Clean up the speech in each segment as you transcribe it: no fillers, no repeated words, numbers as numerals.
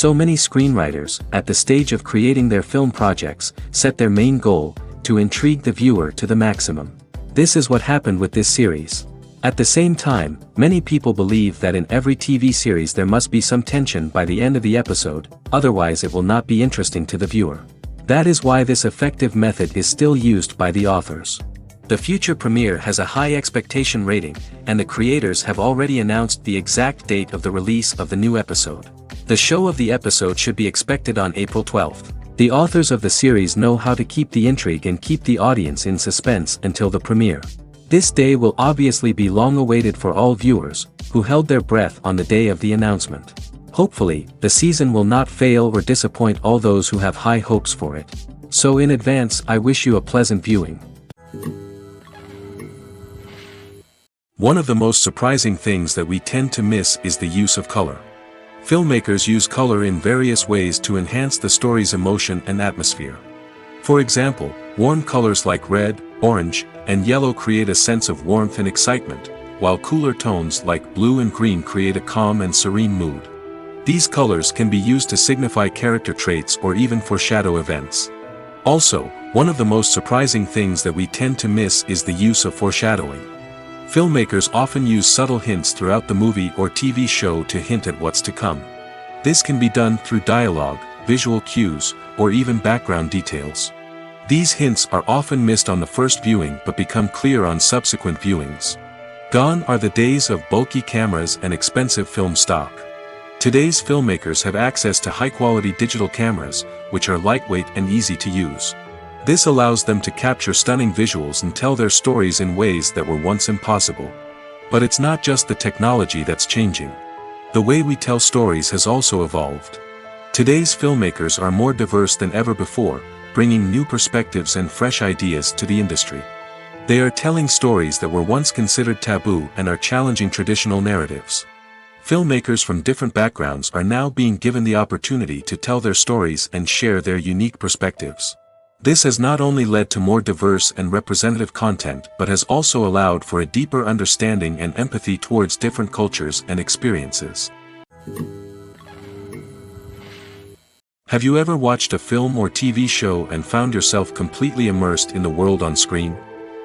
So many screenwriters, at the stage of creating their film projects, set their main goal, to intrigue the viewer to the maximum. This is what happened with this series. At the same time, many people believe that in every TV series there must be some tension by the end of the episode, otherwise it will not be interesting to the viewer. That is why this effective method is still used by the authors. The future premiere has a high expectation rating, and the creators have already announced the exact date of the release of the new episode. The show of the episode should be expected on April 12th. The authors of the series know how to keep the intrigue and keep the audience in suspense until the premiere. This day will obviously be long awaited for all viewers, who held their breath on the day of the announcement. Hopefully, the season will not fail or disappoint all those who have high hopes for it. So in advance, I wish you a pleasant viewing. One of the most surprising things that we tend to miss is the use of color. Filmmakers use color in various ways to enhance the story's emotion and atmosphere. For example, warm colors like red, orange, and yellow create a sense of warmth and excitement, while cooler tones like blue and green create a calm and serene mood. These colors can be used to signify character traits or even foreshadow events. Also, one of the most surprising things that we tend to miss is the use of foreshadowing. Filmmakers often use subtle hints throughout the movie or TV show to hint at what's to come. This can be done through dialogue, visual cues, or even background details. These hints are often missed on the first viewing but become clear on subsequent viewings. Gone are the days of bulky cameras and expensive film stock. Today's filmmakers have access to high-quality digital cameras, which are lightweight and easy to use. This allows them to capture stunning visuals and tell their stories in ways that were once impossible. But it's not just the technology that's changing. The way we tell stories has also evolved. Today's filmmakers are more diverse than ever before, bringing new perspectives and fresh ideas to the industry. They are telling stories that were once considered taboo and are challenging traditional narratives. Filmmakers from different backgrounds are now being given the opportunity to tell their stories and share their unique perspectives. This has not only led to more diverse and representative content but has also allowed for a deeper understanding and empathy towards different cultures and experiences. Have you ever watched a film or TV show and found yourself completely immersed in the world on screen?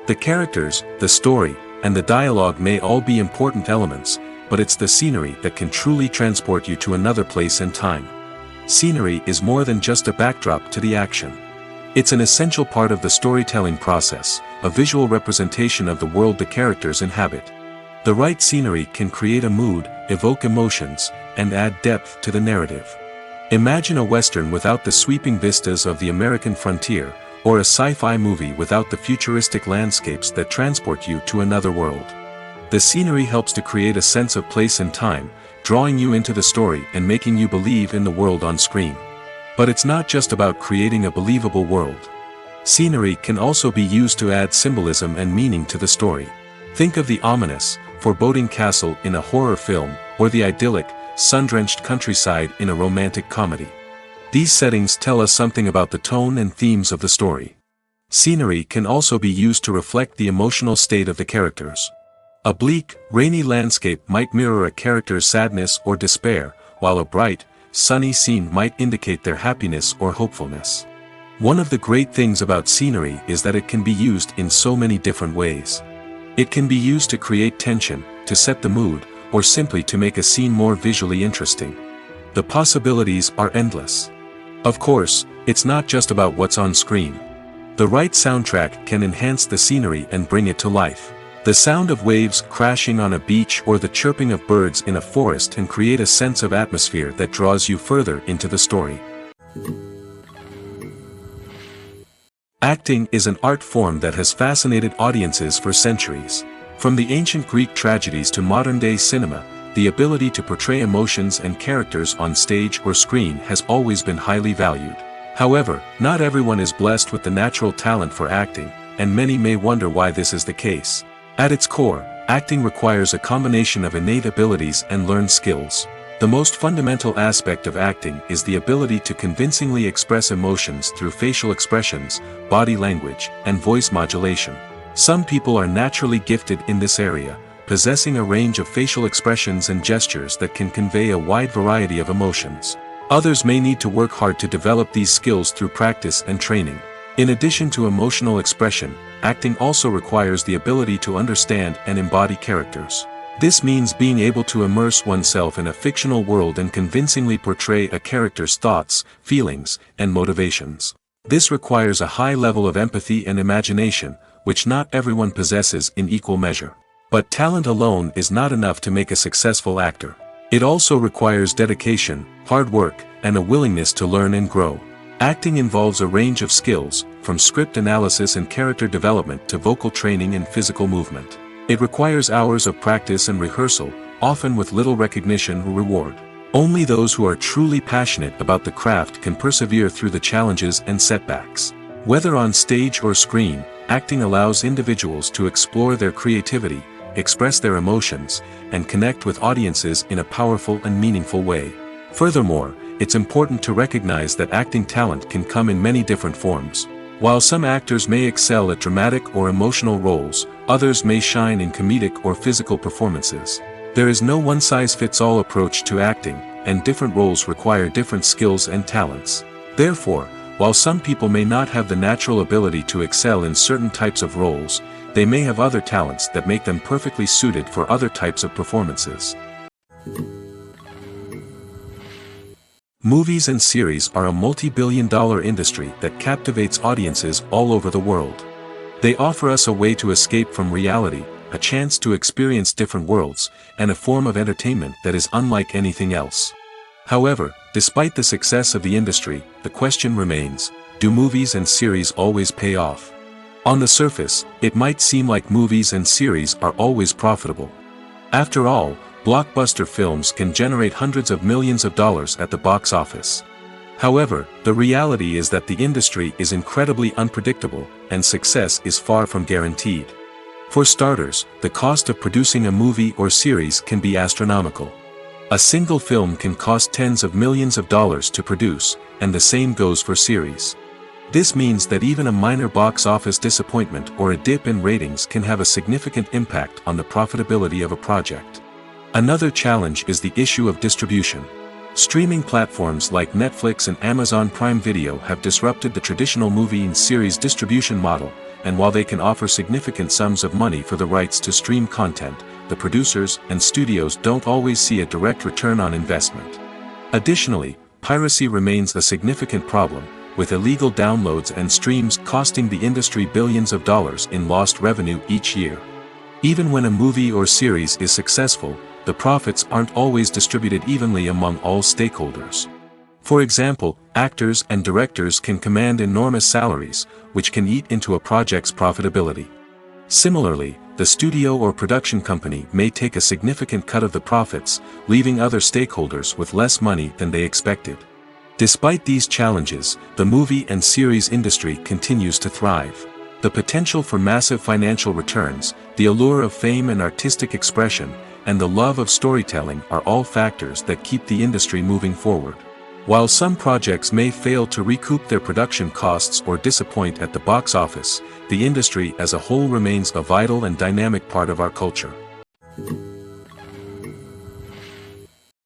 The characters, the story, and the dialogue may all be important elements, but it's the scenery that can truly transport you to another place and time. Scenery is more than just a backdrop to the action. It's an essential part of the storytelling process, a visual representation of the world the characters inhabit. The right scenery can create a mood, evoke emotions, and add depth to the narrative. Imagine a Western without the sweeping vistas of the American frontier, or a sci-fi movie without the futuristic landscapes that transport you to another world. The scenery helps to create a sense of place and time, drawing you into the story and making you believe in the world on screen. But it's not just about creating a believable world. Scenery can also be used to add symbolism and meaning to the story. Think of the ominous, foreboding castle in a horror film, or the idyllic, sun-drenched countryside in a romantic comedy. These settings tell us something about the tone and themes of the story. Scenery can also be used to reflect the emotional state of the characters. A bleak, rainy landscape might mirror a character's sadness or despair, while a bright, sunny scene might indicate their happiness or hopefulness. One of the great things about scenery is that it can be used in so many different ways. It can be used to create tension, to set the mood, or simply to make a scene more visually interesting. The possibilities are endless. Of course, it's not just about what's on screen. The right soundtrack can enhance the scenery and bring it to life. The sound of waves crashing on a beach or the chirping of birds in a forest can create a sense of atmosphere that draws you further into the story. Acting is an art form that has fascinated audiences for centuries. From the ancient Greek tragedies to modern-day cinema, the ability to portray emotions and characters on stage or screen has always been highly valued. However, not everyone is blessed with the natural talent for acting, and many may wonder why this is the case. At its core, acting requires a combination of innate abilities and learned skills. The most fundamental aspect of acting is the ability to convincingly express emotions through facial expressions, body language, and voice modulation. Some people are naturally gifted in this area, possessing a range of facial expressions and gestures that can convey a wide variety of emotions. Others may need to work hard to develop these skills through practice and training. In addition to emotional expression, acting also requires the ability to understand and embody characters. This means being able to immerse oneself in a fictional world and convincingly portray a character's thoughts, feelings, and motivations. This requires a high level of empathy and imagination, which not everyone possesses in equal measure. But talent alone is not enough to make a successful actor. It also requires dedication, hard work, and a willingness to learn and grow. Acting involves a range of skills, from script analysis and character development to vocal training and physical movement. It requires hours of practice and rehearsal, often with little recognition or reward. Only those who are truly passionate about the craft can persevere through the challenges and setbacks. Whether on stage or screen, acting allows individuals to explore their creativity, express their emotions, and connect with audiences in a powerful and meaningful way. Furthermore, it's important to recognize that acting talent can come in many different forms. While some actors may excel at dramatic or emotional roles, others may shine in comedic or physical performances. There is no one-size-fits-all approach to acting, and different roles require different skills and talents. Therefore, while some people may not have the natural ability to excel in certain types of roles, they may have other talents that make them perfectly suited for other types of performances. Movies and series are a multi-billion-dollar industry that captivates audiences all over the world. They offer us a way to escape from reality, a chance to experience different worlds, and a form of entertainment that is unlike anything else. However, despite the success of the industry, the question remains, do movies and series always pay off? On the surface, it might seem like movies and series are always profitable. After all, blockbuster films can generate hundreds of millions of dollars at the box office. However, the reality is that the industry is incredibly unpredictable, and success is far from guaranteed. For starters, the cost of producing a movie or series can be astronomical. A single film can cost tens of millions of dollars to produce, and the same goes for series. This means that even a minor box office disappointment or a dip in ratings can have a significant impact on the profitability of a project. Another challenge is the issue of distribution. Streaming platforms like Netflix and Amazon Prime Video have disrupted the traditional movie and series distribution model, and while they can offer significant sums of money for the rights to stream content, the producers and studios don't always see a direct return on investment. Additionally, piracy remains a significant problem, with illegal downloads and streams costing the industry billions of dollars in lost revenue each year. Even when a movie or series is successful, the profits aren't always distributed evenly among all stakeholders. For example, actors and directors can command enormous salaries, which can eat into a project's profitability. Similarly, the studio or production company may take a significant cut of the profits, leaving other stakeholders with less money than they expected. Despite these challenges, the movie and series industry continues to thrive. The potential for massive financial returns, the allure of fame and artistic expression, and the love of storytelling are all factors that keep the industry moving forward. While some projects may fail to recoup their production costs or disappoint at the box office, the industry as a whole remains a vital and dynamic part of our culture.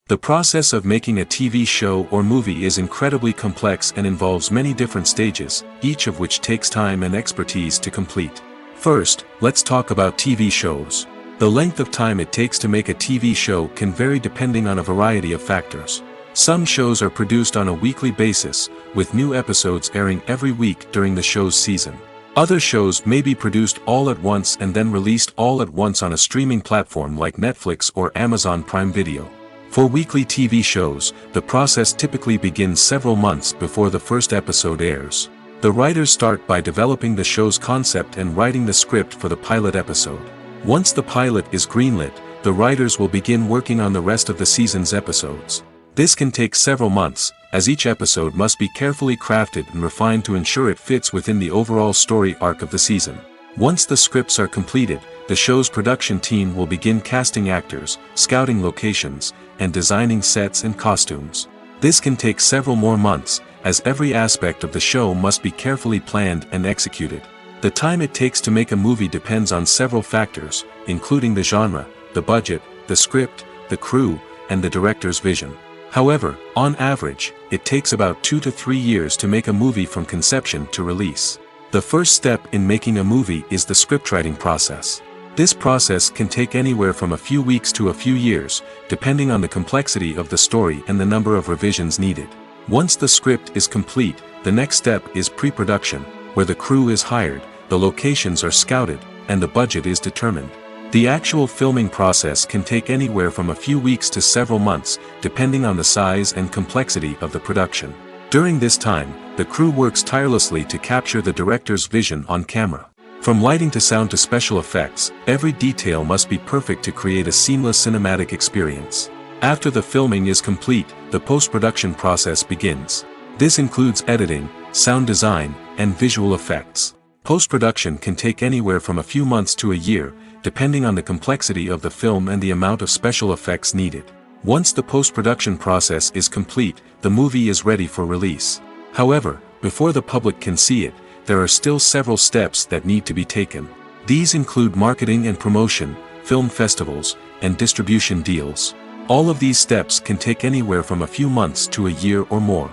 The process of making a TV show or movie is incredibly complex and involves many different stages, each of which takes time and expertise to complete. First, let's talk about TV shows. The length of time it takes to make a TV show can vary depending on a variety of factors. Some shows are produced on a weekly basis, with new episodes airing every week during the show's season. Other shows may be produced all at once and then released all at once on a streaming platform like Netflix or Amazon Prime Video. For weekly TV shows, the process typically begins several months before the first episode airs. The writers start by developing the show's concept and writing the script for the pilot episode. Once the pilot is greenlit, the writers will begin working on the rest of the season's episodes. This can take several months, as each episode must be carefully crafted and refined to ensure it fits within the overall story arc of the season. Once the scripts are completed, the show's production team will begin casting actors, scouting locations, and designing sets and costumes. This can take several more months, as every aspect of the show must be carefully planned and executed. The time it takes to make a movie depends on several factors, including the genre, the budget, the script, the crew, and the director's vision. However, on average, it takes about 2 to 3 years to make a movie from conception to release. The first step in making a movie is the scriptwriting process. This process can take anywhere from a few weeks to a few years, depending on the complexity of the story and the number of revisions needed. Once the script is complete, the next step is pre-production, where the crew is hired, the locations are scouted, and the budget is determined. The actual filming process can take anywhere from a few weeks to several months, depending on the size and complexity of the production. During this time, the crew works tirelessly to capture the director's vision on camera. From lighting to sound to special effects, every detail must be perfect to create a seamless cinematic experience. After the filming is complete, the post-production process begins. This includes editing, sound design, and visual effects. Post-production can take anywhere from a few months to a year, depending on the complexity of the film and the amount of special effects needed. Once the post-production process is complete, the movie is ready for release. However, before the public can see it, there are still several steps that need to be taken. These include marketing and promotion, film festivals, and distribution deals. All of these steps can take anywhere from a few months to a year or more.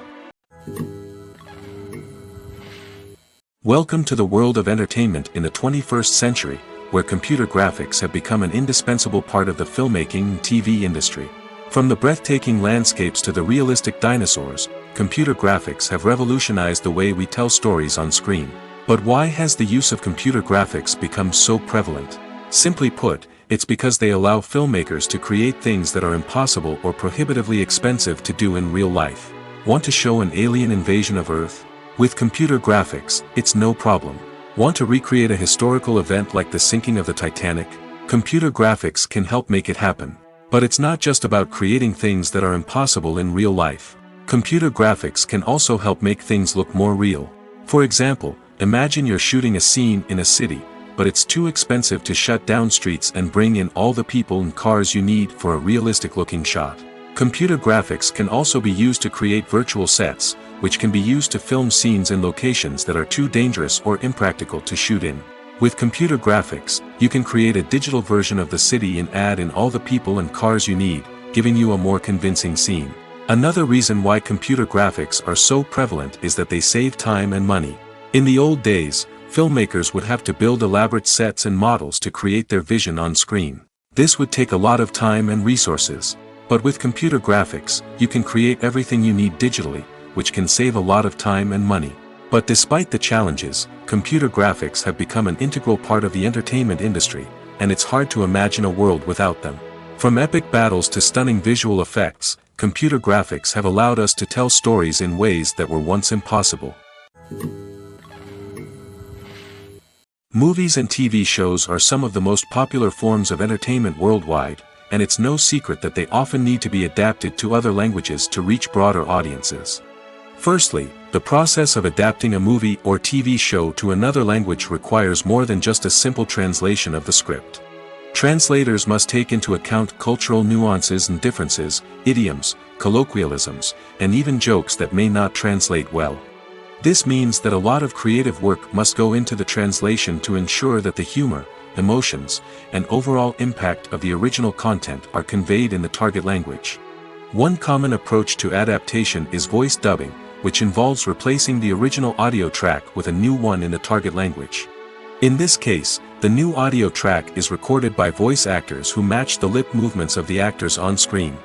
Welcome to the world of entertainment in the 21st century, where computer graphics have become an indispensable part of the filmmaking and TV industry. From the breathtaking landscapes to the realistic dinosaurs, computer graphics have revolutionized the way we tell stories on screen. But why has the use of computer graphics become so prevalent? Simply put, it's because they allow filmmakers to create things that are impossible or prohibitively expensive to do in real life. Want to show an alien invasion of Earth? With computer graphics, it's no problem. Want to recreate a historical event like the sinking of the Titanic? Computer graphics can help make it happen. But it's not just about creating things that are impossible in real life. Computer graphics can also help make things look more real. For example, imagine you're shooting a scene in a city, but it's too expensive to shut down streets and bring in all the people and cars you need for a realistic-looking shot. Computer graphics can also be used to create virtual sets, which can be used to film scenes in locations that are too dangerous or impractical to shoot in. With computer graphics, you can create a digital version of the city and add in all the people and cars you need, giving you a more convincing scene. Another reason why computer graphics are so prevalent is that they save time and money. In the old days, filmmakers would have to build elaborate sets and models to create their vision on screen. This would take a lot of time and resources. But with computer graphics, you can create everything you need digitally, which can save a lot of time and money. But despite the challenges, computer graphics have become an integral part of the entertainment industry, and it's hard to imagine a world without them. From epic battles to stunning visual effects, computer graphics have allowed us to tell stories in ways that were once impossible. Movies and TV shows are some of the most popular forms of entertainment worldwide, and it's no secret that they often need to be adapted to other languages to reach broader audiences. Firstly, the process of adapting a movie or TV show to another language requires more than just a simple translation of the script. Translators must take into account cultural nuances and differences, idioms, colloquialisms, and even jokes that may not translate well. This means that a lot of creative work must go into the translation to ensure that the humor, emotions, and overall impact of the original content are conveyed in the target language. One common approach to adaptation is voice dubbing, which involves replacing the original audio track with a new one in the target language. In this case, the new audio track is recorded by voice actors who match the lip movements of the actors on screen.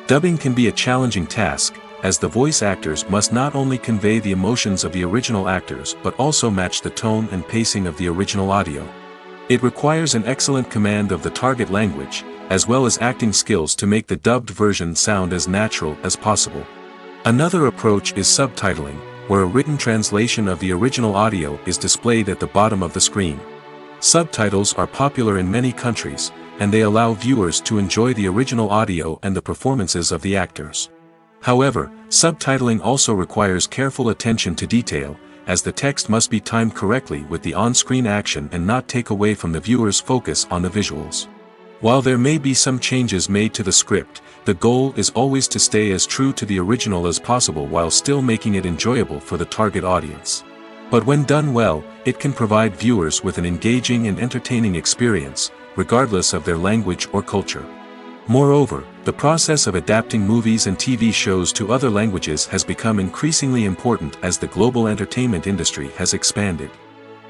Dubbing can be a challenging task, as the voice actors must not only convey the emotions of the original actors but also match the tone and pacing of the original audio. It requires an excellent command of the target language, as well as acting skills to make the dubbed version sound as natural as possible. Another approach is subtitling, where a written translation of the original audio is displayed at the bottom of the screen. Subtitles are popular in many countries, and they allow viewers to enjoy the original audio and the performances of the actors. However, subtitling also requires careful attention to detail, as the text must be timed correctly with the on-screen action and not take away from the viewer's focus on the visuals. While there may be some changes made to the script, the goal is always to stay as true to the original as possible while still making it enjoyable for the target audience. But when done well, it can provide viewers with an engaging and entertaining experience, regardless of their language or culture. Moreover, The process of adapting movies and TV shows to other languages has become increasingly important as the global entertainment industry has expanded.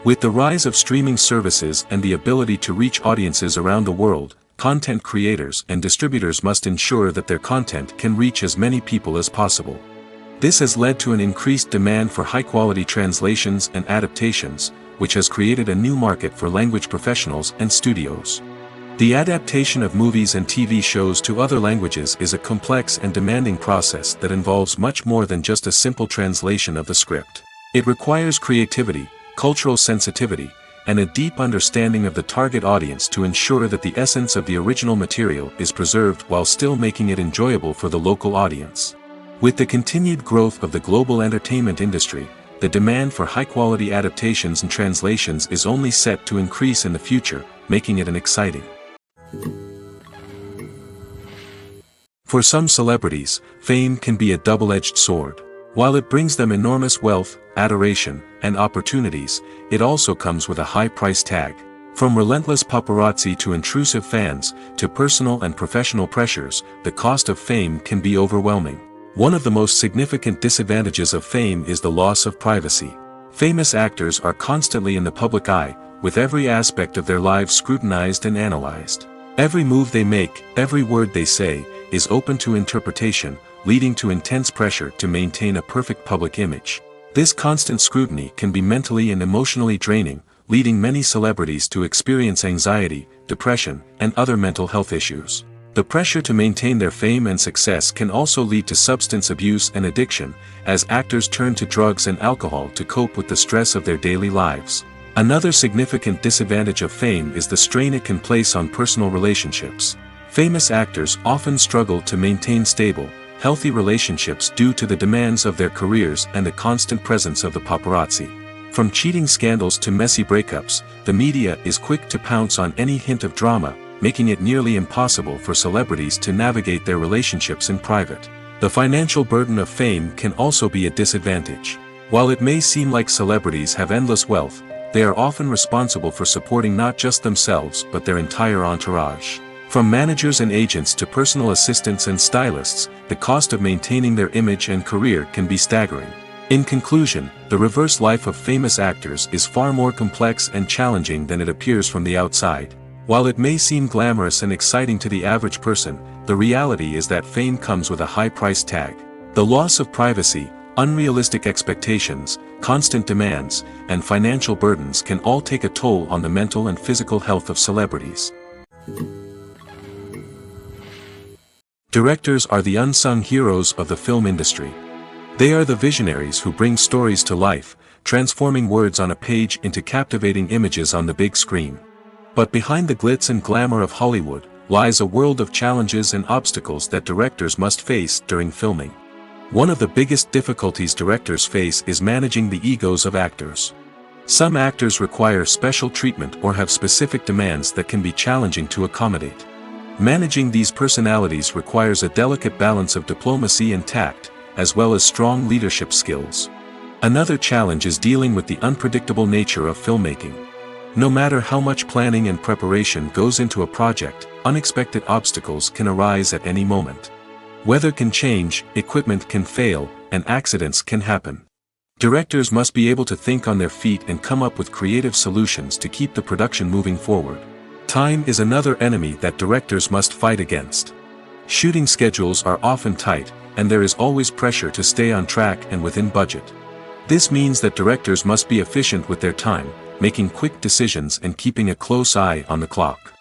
With the rise of streaming services and the ability to reach audiences around the world, content creators and distributors must ensure that their content can reach as many people as possible. This has led to an increased demand for high-quality translations and adaptations, which has created a new market for language professionals and studios. The adaptation of movies and TV shows to other languages is a complex and demanding process that involves much more than just a simple translation of the script. It requires creativity, cultural sensitivity, and a deep understanding of the target audience to ensure that the essence of the original material is preserved while still making it enjoyable for the local audience. With the continued growth of the global entertainment industry, the demand for high-quality adaptations and translations is only set to increase in the future, making it an exciting. For some celebrities, fame can be a double-edged sword. While it brings them enormous wealth, adoration, and opportunities, it also comes with a high price tag. From relentless paparazzi to intrusive fans, to personal and professional pressures, the cost of fame can be overwhelming. One of the most significant disadvantages of fame is the loss of privacy. Famous actors are constantly in the public eye, with every aspect of their lives scrutinized and analyzed. Every move they make, every word they say, is open to interpretation, leading to intense pressure to maintain a perfect public image. This constant scrutiny can be mentally and emotionally draining, leading many celebrities to experience anxiety, depression, and other mental health issues. The pressure to maintain their fame and success can also lead to substance abuse and addiction, as actors turn to drugs and alcohol to cope with the stress of their daily lives. Another significant disadvantage of fame is the strain it can place on personal relationships. Famous actors often struggle to maintain stable, healthy relationships due to the demands of their careers and the constant presence of the paparazzi. From cheating scandals to messy breakups, the media is quick to pounce on any hint of drama, making it nearly impossible for celebrities to navigate their relationships in private. The financial burden of fame can also be a disadvantage. While it may seem like celebrities have endless wealth, they are often responsible for supporting not just themselves but their entire entourage. From managers and agents to personal assistants and stylists, the cost of maintaining their image and career can be staggering. In conclusion, the reverse life of famous actors is far more complex and challenging than it appears from the outside. While it may seem glamorous and exciting to the average person, the reality is that fame comes with a high price tag. The loss of privacy, unrealistic expectations, constant demands, and financial burdens can all take a toll on the mental and physical health of celebrities. Directors are the unsung heroes of the film industry. They are the visionaries who bring stories to life, transforming words on a page into captivating images on the big screen. But behind the glitz and glamour of Hollywood, lies a world of challenges and obstacles that directors must face during filming. One of the biggest difficulties directors face is managing the egos of actors. Some actors require special treatment or have specific demands that can be challenging to accommodate. Managing these personalities requires a delicate balance of diplomacy and tact, as well as strong leadership skills. Another challenge is dealing with the unpredictable nature of filmmaking. No matter how much planning and preparation goes into a project, unexpected obstacles can arise at any moment. Weather can change, equipment can fail, and accidents can happen. Directors must be able to think on their feet and come up with creative solutions to keep the production moving forward. Time is another enemy that directors must fight against. Shooting schedules are often tight, and there is always pressure to stay on track and within budget. This means that directors must be efficient with their time, making quick decisions and keeping a close eye on the clock.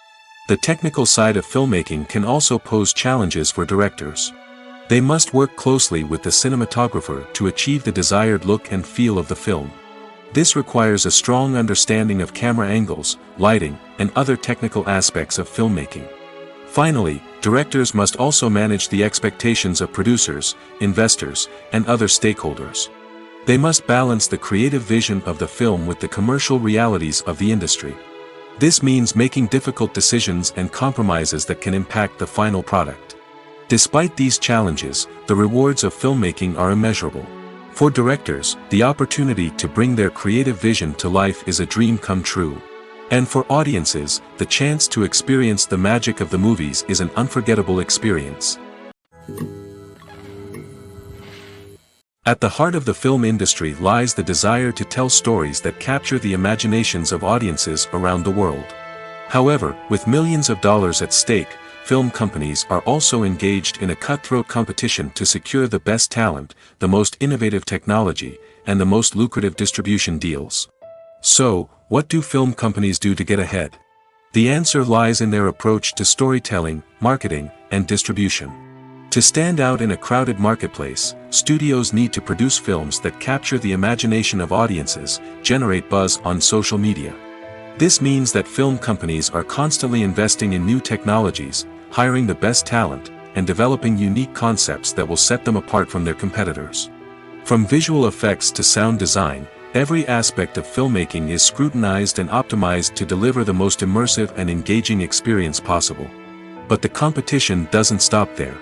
The technical side of filmmaking can also pose challenges for directors. They must work closely with the cinematographer to achieve the desired look and feel of the film. This requires a strong understanding of camera angles, lighting, and other technical aspects of filmmaking. Finally, directors must also manage the expectations of producers, investors, and other stakeholders. They must balance the creative vision of the film with the commercial realities of the industry. This means making difficult decisions and compromises that can impact the final product. Despite these challenges, the rewards of filmmaking are immeasurable. For directors, the opportunity to bring their creative vision to life is a dream come true. And for audiences, the chance to experience the magic of the movies is an unforgettable experience. At the heart of the film industry lies the desire to tell stories that capture the imaginations of audiences around the world. However, with millions of dollars at stake, film companies are also engaged in a cutthroat competition to secure the best talent, the most innovative technology, and the most lucrative distribution deals. So, what do film companies do to get ahead? The answer lies in their approach to storytelling, marketing, and distribution. To stand out in a crowded marketplace, studios need to produce films that capture the imagination of audiences, generate buzz on social media. This means that film companies are constantly investing in new technologies, hiring the best talent, and developing unique concepts that will set them apart from their competitors. From visual effects to sound design, every aspect of filmmaking is scrutinized and optimized to deliver the most immersive and engaging experience possible. But the competition doesn't stop there.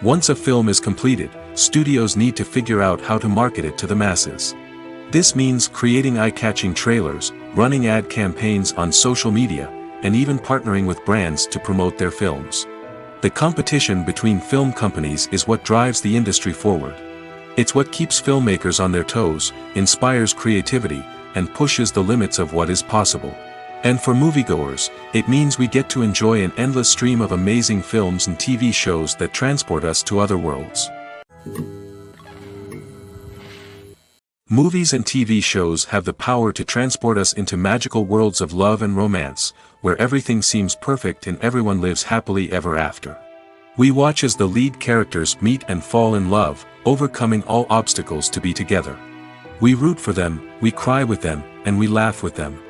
Once a film is completed, studios need to figure out how to market it to the masses. This means creating eye-catching trailers, running ad campaigns on social media, and even partnering with brands to promote their films. The competition between film companies is what drives the industry forward. It's what keeps filmmakers on their toes, inspires creativity, and pushes the limits of what is possible. And for moviegoers, it means we get to enjoy an endless stream of amazing films and TV shows that transport us to other worlds. Movies and TV shows have the power to transport us into magical worlds of love and romance, where everything seems perfect and everyone lives happily ever after. We watch as the lead characters meet and fall in love, overcoming all obstacles to be together. We root for them, we cry with them, and we laugh with them.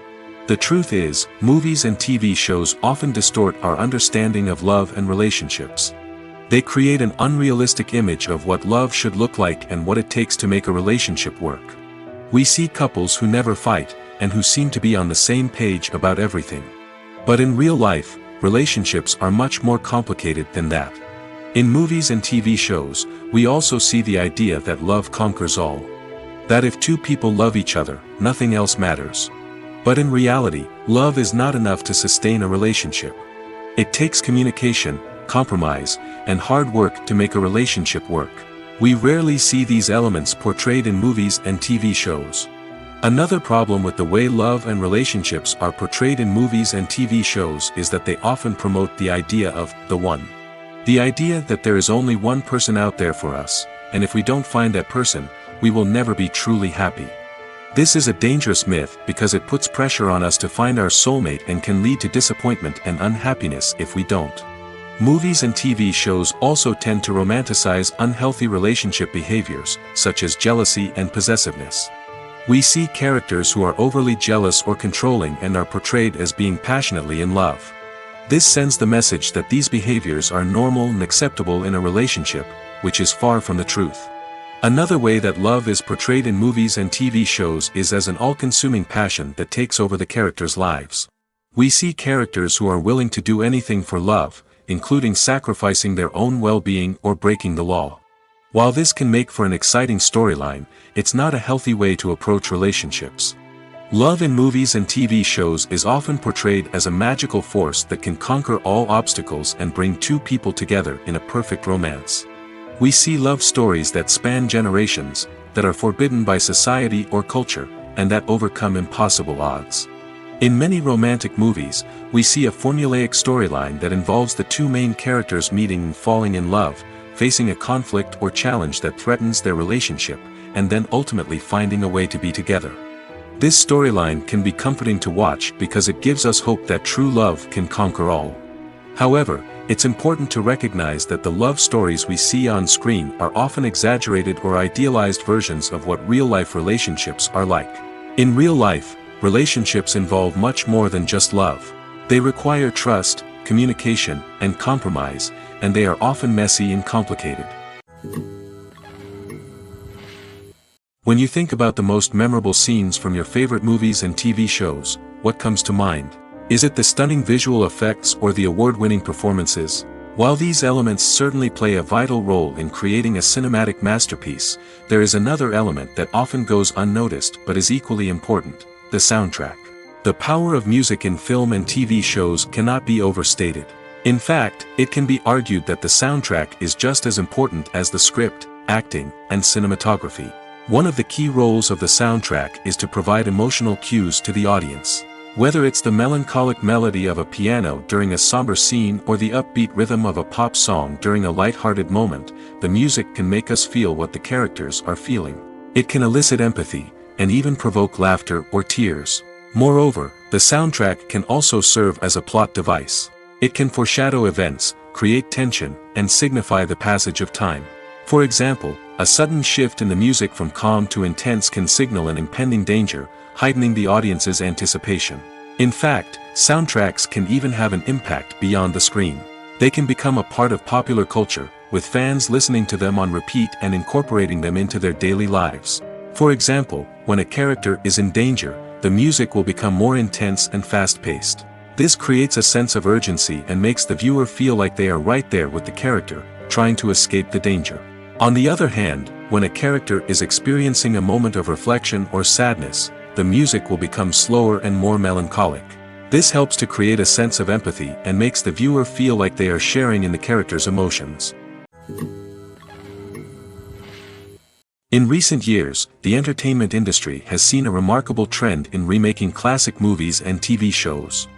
The truth is, movies and TV shows often distort our understanding of love and relationships. They create an unrealistic image of what love should look like and what it takes to make a relationship work. We see couples who never fight, and who seem to be on the same page about everything. But in real life, relationships are much more complicated than that. In movies and TV shows, we also see the idea that love conquers all. That if two people love each other, nothing else matters. But in reality, love is not enough to sustain a relationship. It takes communication, compromise, and hard work to make a relationship work. We rarely see these elements portrayed in movies and TV shows. Another problem with the way love and relationships are portrayed in movies and TV shows is that they often promote the idea of the one. The idea that there is only one person out there for us, and if we don't find that person, we will never be truly happy. This is a dangerous myth because it puts pressure on us to find our soulmate and can lead to disappointment and unhappiness if we don't. Movies and TV shows also tend to romanticize unhealthy relationship behaviors, such as jealousy and possessiveness. We see characters who are overly jealous or controlling and are portrayed as being passionately in love. This sends the message that these behaviors are normal and acceptable in a relationship, which is far from the truth. Another way that love is portrayed in movies and TV shows is as an all-consuming passion that takes over the characters' lives. We see characters who are willing to do anything for love, including sacrificing their own well-being or breaking the law. While this can make for an exciting storyline, it's not a healthy way to approach relationships. Love in movies and TV shows is often portrayed as a magical force that can conquer all obstacles and bring two people together in a perfect romance. We see love stories that span generations, that are forbidden by society or culture, and that overcome impossible odds. In many romantic movies, we see a formulaic storyline that involves the two main characters meeting and falling in love, facing a conflict or challenge that threatens their relationship, and then ultimately finding a way to be together. This storyline can be comforting to watch because it gives us hope that true love can conquer all. However, it's important to recognize that the love stories we see on screen are often exaggerated or idealized versions of what real-life relationships are like. In real life, relationships involve much more than just love. They require trust, communication, and compromise, and they are often messy and complicated. When you think about the most memorable scenes from your favorite movies and TV shows, what comes to mind? Is it the stunning visual effects or the award-winning performances? While these elements certainly play a vital role in creating a cinematic masterpiece, there is another element that often goes unnoticed but is equally important: the soundtrack. The power of music in film and TV shows cannot be overstated. In fact, it can be argued that the soundtrack is just as important as the script, acting, and cinematography. One of the key roles of the soundtrack is to provide emotional cues to the audience. Whether it's the melancholic melody of a piano during a somber scene or the upbeat rhythm of a pop song during a light-hearted moment, the music can make us feel what the characters are feeling. It can elicit empathy, and even provoke laughter or tears. Moreover, the soundtrack can also serve as a plot device. It can foreshadow events, create tension, and signify the passage of time. For example, a sudden shift in the music from calm to intense can signal an impending danger, heightening the audience's anticipation. In fact, soundtracks can even have an impact beyond the screen. They can become a part of popular culture, with fans listening to them on repeat and incorporating them into their daily lives. For example, when a character is in danger, the music will become more intense and fast-paced. This creates a sense of urgency and makes the viewer feel like they are right there with the character, trying to escape the danger. On the other hand, when a character is experiencing a moment of reflection or sadness, the music will become slower and more melancholic. This helps to create a sense of empathy and makes the viewer feel like they are sharing in the character's emotions. In recent years, the entertainment industry has seen a remarkable trend in remaking classic movies and TV shows.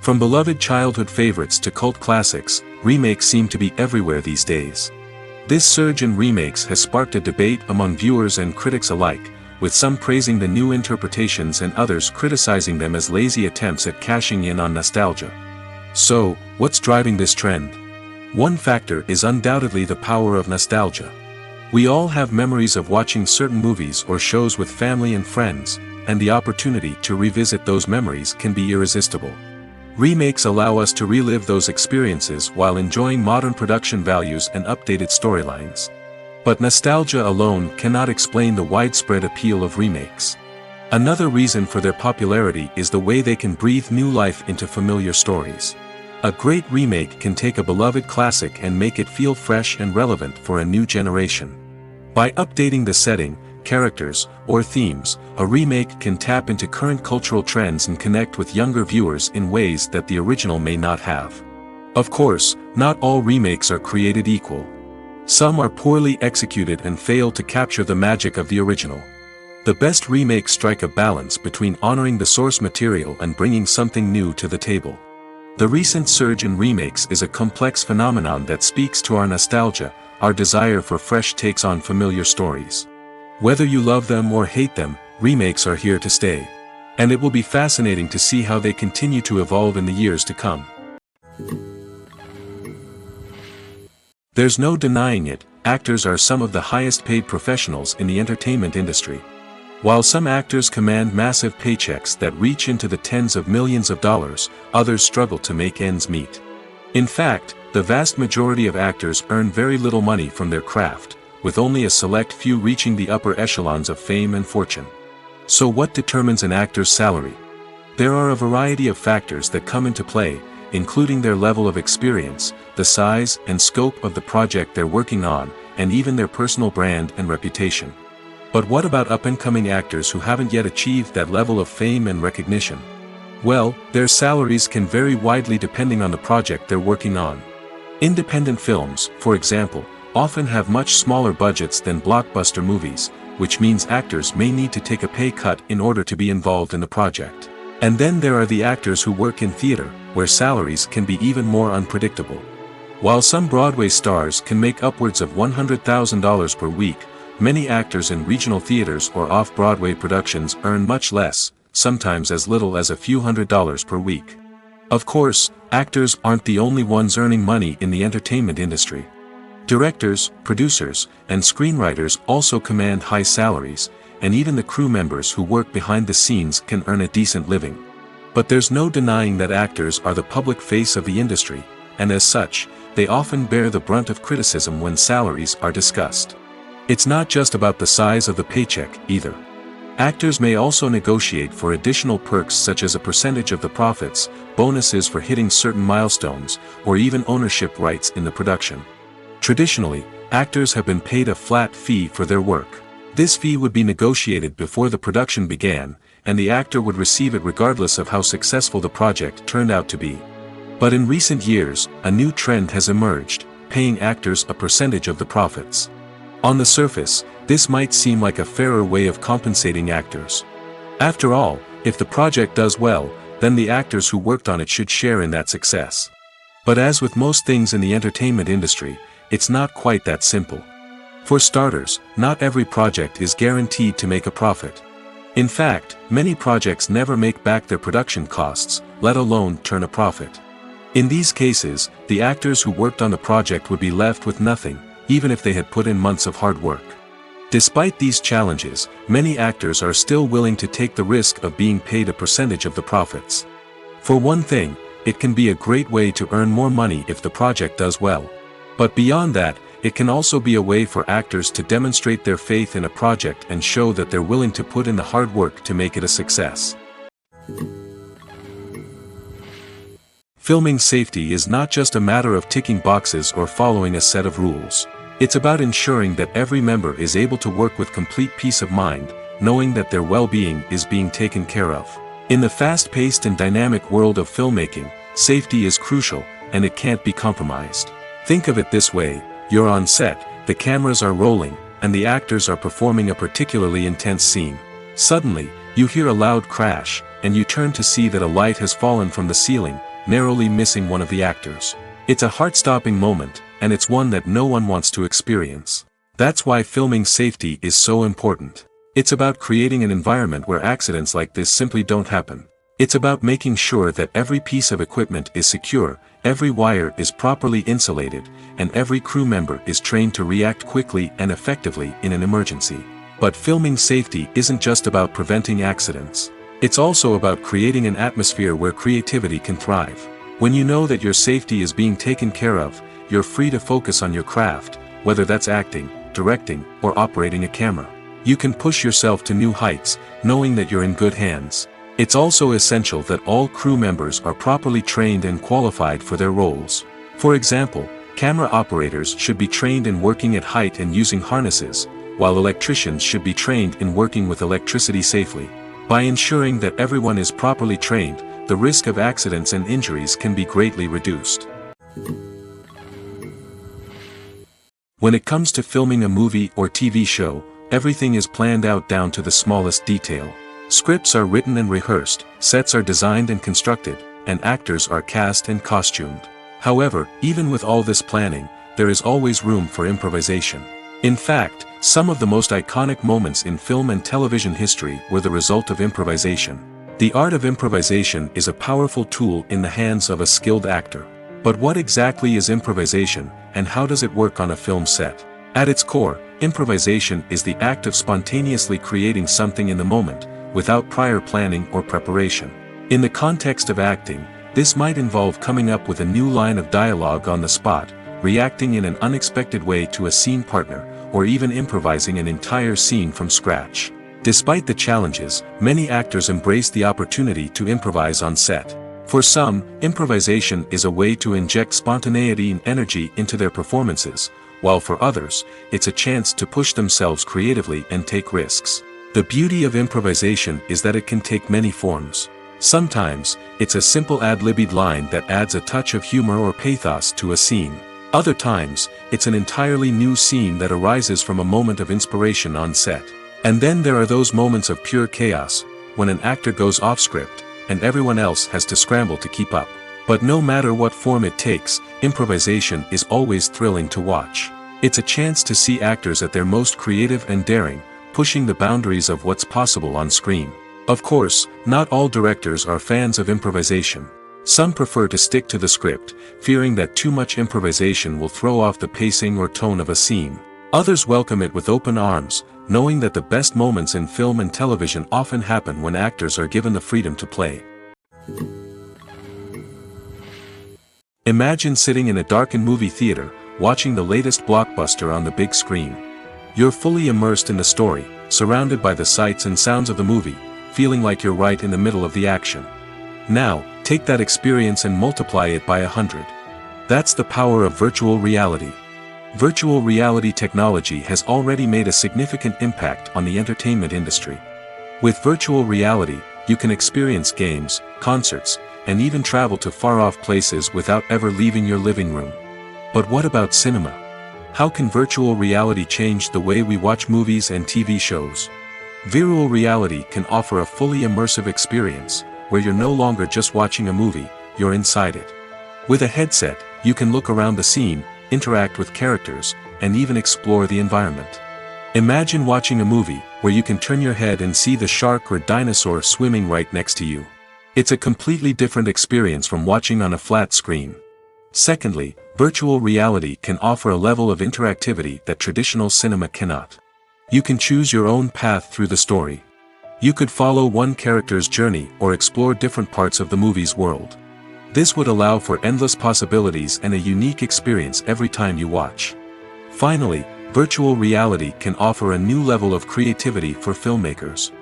From beloved childhood favorites to cult classics, remakes seem to be everywhere these days. This surge in remakes has sparked a debate among viewers and critics alike, with some praising the new interpretations and others criticizing them as lazy attempts at cashing in on nostalgia. So, what's driving this trend? One factor is undoubtedly the power of nostalgia. We all have memories of watching certain movies or shows with family and friends, and the opportunity to revisit those memories can be irresistible. Remakes allow us to relive those experiences while enjoying modern production values and updated storylines. But nostalgia alone cannot explain the widespread appeal of remakes. Another reason for their popularity is the way they can breathe new life into familiar stories. A great remake can take a beloved classic and make it feel fresh and relevant for a new generation. By updating the setting, characters, or themes, a remake can tap into current cultural trends and connect with younger viewers in ways that the original may not have. Of course, not all remakes are created equal. Some are poorly executed and fail to capture the magic of the original. The best remakes strike a balance between honoring the source material and bringing something new to the table. The recent surge in remakes is a complex phenomenon that speaks to our nostalgia, our desire for fresh takes on familiar stories. Whether you love them or hate them, remakes are here to stay. And it will be fascinating to see how they continue to evolve in the years to come. There's no denying it, actors are some of the highest paid professionals in the entertainment industry. While some actors command massive paychecks that reach into the tens of millions of dollars, others struggle to make ends meet. In fact, the vast majority of actors earn very little money from their craft, with only a select few reaching the upper echelons of fame and fortune. So what determines an actor's salary? There are a variety of factors that come into play, including their level of experience, the size and scope of the project they're working on, and even their personal brand and reputation. But what about up-and-coming actors who haven't yet achieved that level of fame and recognition? Well, their salaries can vary widely depending on the project they're working on. Independent films, for example, often have much smaller budgets than blockbuster movies, which means actors may need to take a pay cut in order to be involved in the project. And then there are the actors who work in theater, where salaries can be even more unpredictable. While some Broadway stars can make upwards of $100,000 per week, many actors in regional theaters or off-Broadway productions earn much less, sometimes as little as a few $100s per week. Of course, actors aren't the only ones earning money in the entertainment industry. Directors, producers, and screenwriters also command high salaries, and even the crew members who work behind the scenes can earn a decent living. But there's no denying that actors are the public face of the industry, and as such, they often bear the brunt of criticism when salaries are discussed. It's not just about the size of the paycheck, either. Actors may also negotiate for additional perks such as a percentage of the profits, bonuses for hitting certain milestones, or even ownership rights in the production. Traditionally, actors have been paid a flat fee for their work. This fee would be negotiated before the production began, and the actor would receive it regardless of how successful the project turned out to be. But in recent years, a new trend has emerged, paying actors a percentage of the profits. On the surface, this might seem like a fairer way of compensating actors. After all, if the project does well, then the actors who worked on it should share in that success. But as with most things in the entertainment industry, it's not quite that simple. For starters, not every project is guaranteed to make a profit. In fact, many projects never make back their production costs, let alone turn a profit. In these cases, the actors who worked on the project would be left with nothing, even if they had put in months of hard work. Despite these challenges, many actors are still willing to take the risk of being paid a percentage of the profits. For one thing, it can be a great way to earn more money if the project does well. But beyond that, it can also be a way for actors to demonstrate their faith in a project and show that they're willing to put in the hard work to make it a success. Filming safety is not just a matter of ticking boxes or following a set of rules. It's about ensuring that every member is able to work with complete peace of mind, knowing that their well-being is being taken care of. In the fast-paced and dynamic world of filmmaking, safety is crucial, and it can't be compromised. Think of it this way: you're on set, the cameras are rolling, and the actors are performing a particularly intense scene. Suddenly, you hear a loud crash, and you turn to see that a light has fallen from the ceiling, narrowly missing one of the actors. It's a heart-stopping moment, and it's one that no one wants to experience. That's why filming safety is so important. It's about creating an environment where accidents like this simply don't happen. It's about making sure that every piece of equipment is secure, every wire is properly insulated, and every crew member is trained to react quickly and effectively in an emergency. But filming safety isn't just about preventing accidents. It's also about creating an atmosphere where creativity can thrive. When you know that your safety is being taken care of, you're free to focus on your craft, whether that's acting, directing, or operating a camera. You can push yourself to new heights, knowing that you're in good hands. It's also essential that all crew members are properly trained and qualified for their roles. For example, camera operators should be trained in working at height and using harnesses, while electricians should be trained in working with electricity safely. By ensuring that everyone is properly trained, the risk of accidents and injuries can be greatly reduced. When it comes to filming a movie or TV show, everything is planned out down to the smallest detail. Scripts are written and rehearsed, sets are designed and constructed, and actors are cast and costumed. However, even with all this planning, there is always room for improvisation. In fact, some of the most iconic moments in film and television history were the result of improvisation. The art of improvisation is a powerful tool in the hands of a skilled actor. But what exactly is improvisation, and how does it work on a film set? At its core, improvisation is the act of spontaneously creating something in the moment, without prior planning or preparation. In the context of acting, this might involve coming up with a new line of dialogue on the spot, reacting in an unexpected way to a scene partner, or even improvising an entire scene from scratch. Despite the challenges, many actors embrace the opportunity to improvise on set. For some, improvisation is a way to inject spontaneity and energy into their performances, while for others, it's a chance to push themselves creatively and take risks. The beauty of improvisation is that it can take many forms. Sometimes, it's a simple ad-libbed line that adds a touch of humor or pathos to a scene. Other times, it's an entirely new scene that arises from a moment of inspiration on set. And then there are those moments of pure chaos, when an actor goes off script, and everyone else has to scramble to keep up. But no matter what form it takes, improvisation is always thrilling to watch. It's a chance to see actors at their most creative and daring, pushing the boundaries of what's possible on screen. Of course, not all directors are fans of improvisation. Some prefer to stick to the script, fearing that too much improvisation will throw off the pacing or tone of a scene. Others welcome it with open arms, knowing that the best moments in film and television often happen when actors are given the freedom to play. Imagine sitting in a darkened movie theater, watching the latest blockbuster on the big screen. You're fully immersed in the story, surrounded by the sights and sounds of the movie, feeling like you're right in the middle of the action. Now, take that experience and multiply it by 100. That's the power of virtual reality. Virtual reality technology has already made a significant impact on the entertainment industry. With virtual reality, you can experience games, concerts, and even travel to far-off places without ever leaving your living room. But what about cinema? How can virtual reality change the way we watch movies and TV shows? Virtual reality can offer a fully immersive experience, where you're no longer just watching a movie, you're inside it. With a headset, you can look around the scene, interact with characters, and even explore the environment. Imagine watching a movie, where you can turn your head and see the shark or dinosaur swimming right next to you. It's a completely different experience from watching on a flat screen. Secondly, virtual reality can offer a level of interactivity that traditional cinema cannot. You can choose your own path through the story. You could follow one character's journey or explore different parts of the movie's world. This would allow for endless possibilities and a unique experience every time you watch. Finally, virtual reality can offer a new level of creativity for filmmakers.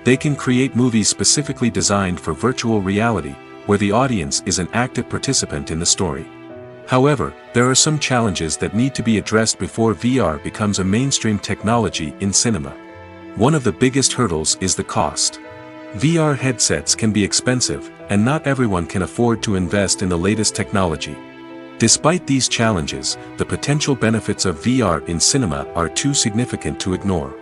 They can create movies specifically designed for virtual reality, where the audience is an active participant in the story. However, there are some challenges that need to be addressed before VR becomes a mainstream technology in cinema. One of the biggest hurdles is the cost. VR headsets can be expensive, and not everyone can afford to invest in the latest technology. Despite these challenges, the potential benefits of VR in cinema are too significant to ignore.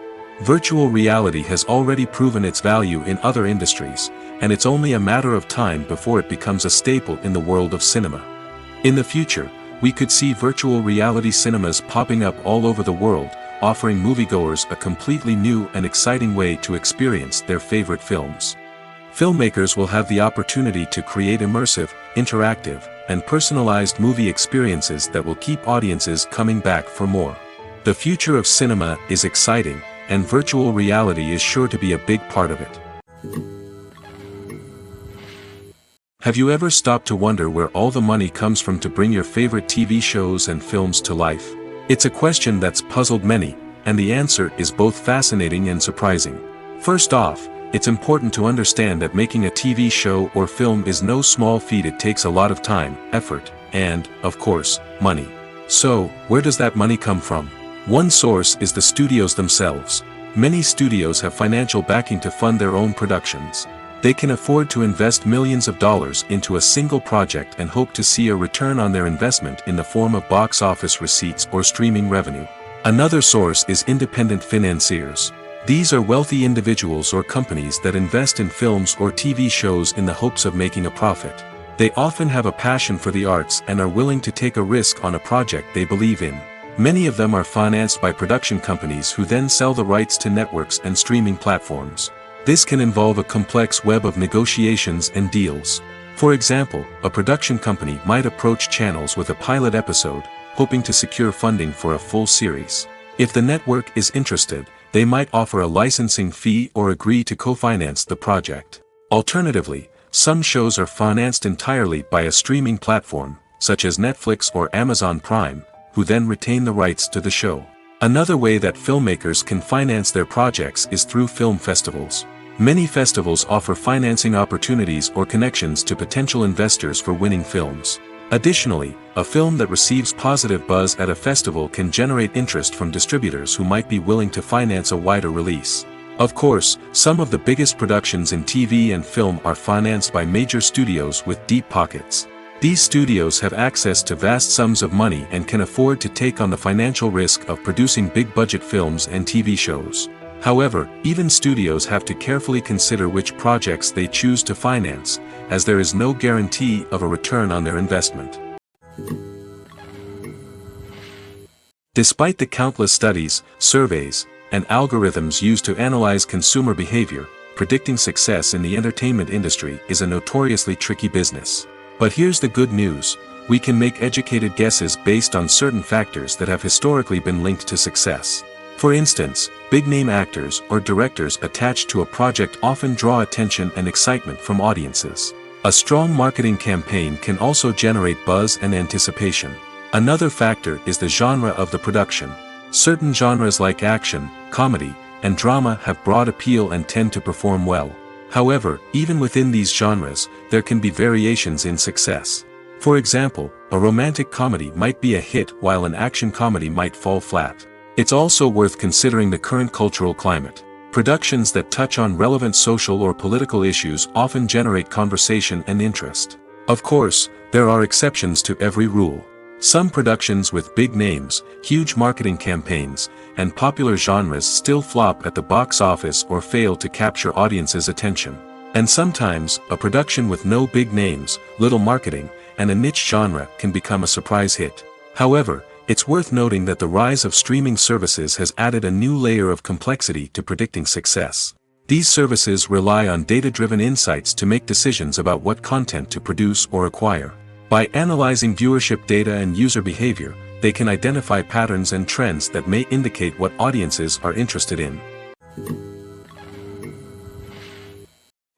Virtual reality has already proven its value in other industries, and it's only a matter of time before it becomes a staple in the world of cinema. In the future, we could see virtual reality cinemas popping up all over the world, offering moviegoers a completely new and exciting way to experience their favorite films. Filmmakers will have the opportunity to create immersive, interactive, and personalized movie experiences that will keep audiences coming back for more. The future of cinema is exciting, and virtual reality is sure to be a big part of it. Have you ever stopped to wonder where all the money comes from to bring your favorite TV shows and films to life? It's a question that's puzzled many, and the answer is both fascinating and surprising. First off, it's important to understand that making a TV show or film is no small feat. It takes a lot of time, effort, and, of course, money. So, where does that money come from? One source is the studios themselves. Many studios have financial backing to fund their own productions. They can afford to invest millions of dollars into a single project and hope to see a return on their investment in the form of box office receipts or streaming revenue. Another source is independent financiers. These are wealthy individuals or companies that invest in films or TV shows in the hopes of making a profit. They often have a passion for the arts and are willing to take a risk on a project they believe in. Many of them are financed by production companies who then sell the rights to networks and streaming platforms. This can involve a complex web of negotiations and deals. For example, a production company might approach channels with a pilot episode, hoping to secure funding for a full series. If the network is interested, they might offer a licensing fee or agree to co-finance the project. Alternatively, some shows are financed entirely by a streaming platform, such as Netflix or Amazon Prime, who then retain the rights to the show. Another way that filmmakers can finance their projects is through film festivals. Many festivals offer financing opportunities or connections to potential investors for winning films. Additionally, a film that receives positive buzz at a festival can generate interest from distributors who might be willing to finance a wider release. Of course, some of the biggest productions in TV and film are financed by major studios with deep pockets. These studios have access to vast sums of money and can afford to take on the financial risk of producing big-budget films and TV shows. However, even studios have to carefully consider which projects they choose to finance, as there is no guarantee of a return on their investment. Despite the countless studies, surveys, and algorithms used to analyze consumer behavior, predicting success in the entertainment industry is a notoriously tricky business. But here's the good news: we can make educated guesses based on certain factors that have historically been linked to success. For instance, big-name actors or directors attached to a project often draw attention and excitement from audiences. A strong marketing campaign can also generate buzz and anticipation. Another factor is the genre of the production. Certain genres like action, comedy, and drama have broad appeal and tend to perform well. However, even within these genres, there can be variations in success. For example, a romantic comedy might be a hit while an action comedy might fall flat. It's also worth considering the current cultural climate. Productions that touch on relevant social or political issues often generate conversation and interest. Of course, there are exceptions to every rule. Some productions with big names, huge marketing campaigns, and popular genres still flop at the box office or fail to capture audiences' attention. And sometimes, a production with no big names, little marketing, and a niche genre can become a surprise hit. However, it's worth noting that the rise of streaming services has added a new layer of complexity to predicting success. These services rely on data-driven insights to make decisions about what content to produce or acquire. By analyzing viewership data and user behavior, they can identify patterns and trends that may indicate what audiences are interested in.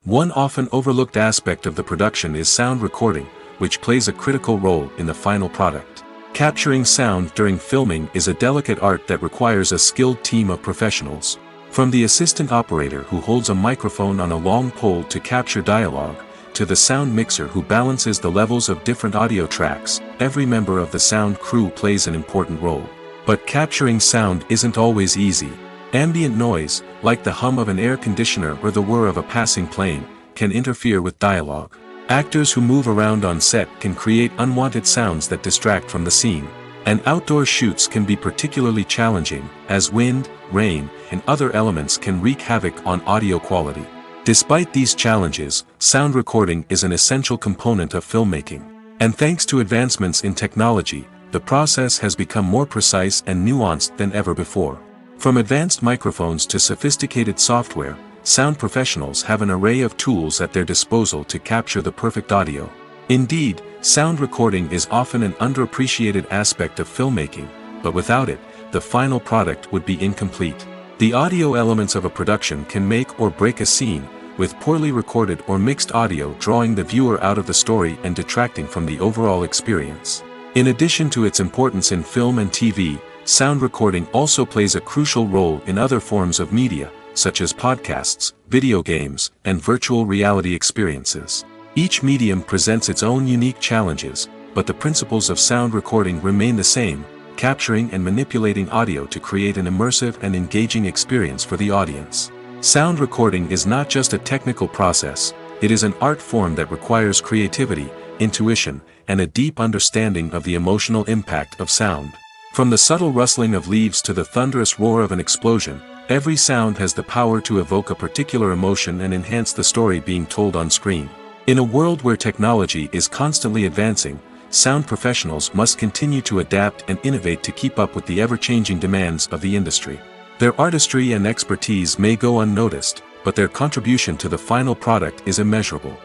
One often overlooked aspect of the production is sound recording, which plays a critical role in the final product. Capturing sound during filming is a delicate art that requires a skilled team of professionals. From the assistant operator who holds a microphone on a long pole to capture dialogue, to the sound mixer who balances the levels of different audio tracks, every member of the sound crew plays an important role. But capturing sound isn't always easy. Ambient noise, like the hum of an air conditioner or the whir of a passing plane, can interfere with dialogue. Actors who move around on set can create unwanted sounds that distract from the scene. And outdoor shoots can be particularly challenging, as wind, rain, and other elements can wreak havoc on audio quality. Despite these challenges, sound recording is an essential component of filmmaking. And thanks to advancements in technology, the process has become more precise and nuanced than ever before. From advanced microphones to sophisticated software, sound professionals have an array of tools at their disposal to capture the perfect audio. Indeed, sound recording is often an underappreciated aspect of filmmaking, but without it, the final product would be incomplete. The audio elements of a production can make or break a scene, with poorly recorded or mixed audio drawing the viewer out of the story and detracting from the overall experience. In addition to its importance in film and TV, sound recording also plays a crucial role in other forms of media, such as podcasts, video games, and virtual reality experiences. Each medium presents its own unique challenges, but the principles of sound recording remain the same, capturing and manipulating audio to create an immersive and engaging experience for the audience. Sound recording is not just a technical process, it is an art form that requires creativity, intuition, and a deep understanding of the emotional impact of sound. From the subtle rustling of leaves to the thunderous roar of an explosion, every sound has the power to evoke a particular emotion and enhance the story being told on screen. In a world where technology is constantly advancing, sound professionals must continue to adapt and innovate to keep up with the ever-changing demands of the industry. Their artistry and expertise may go unnoticed, but their contribution to the final product is immeasurable.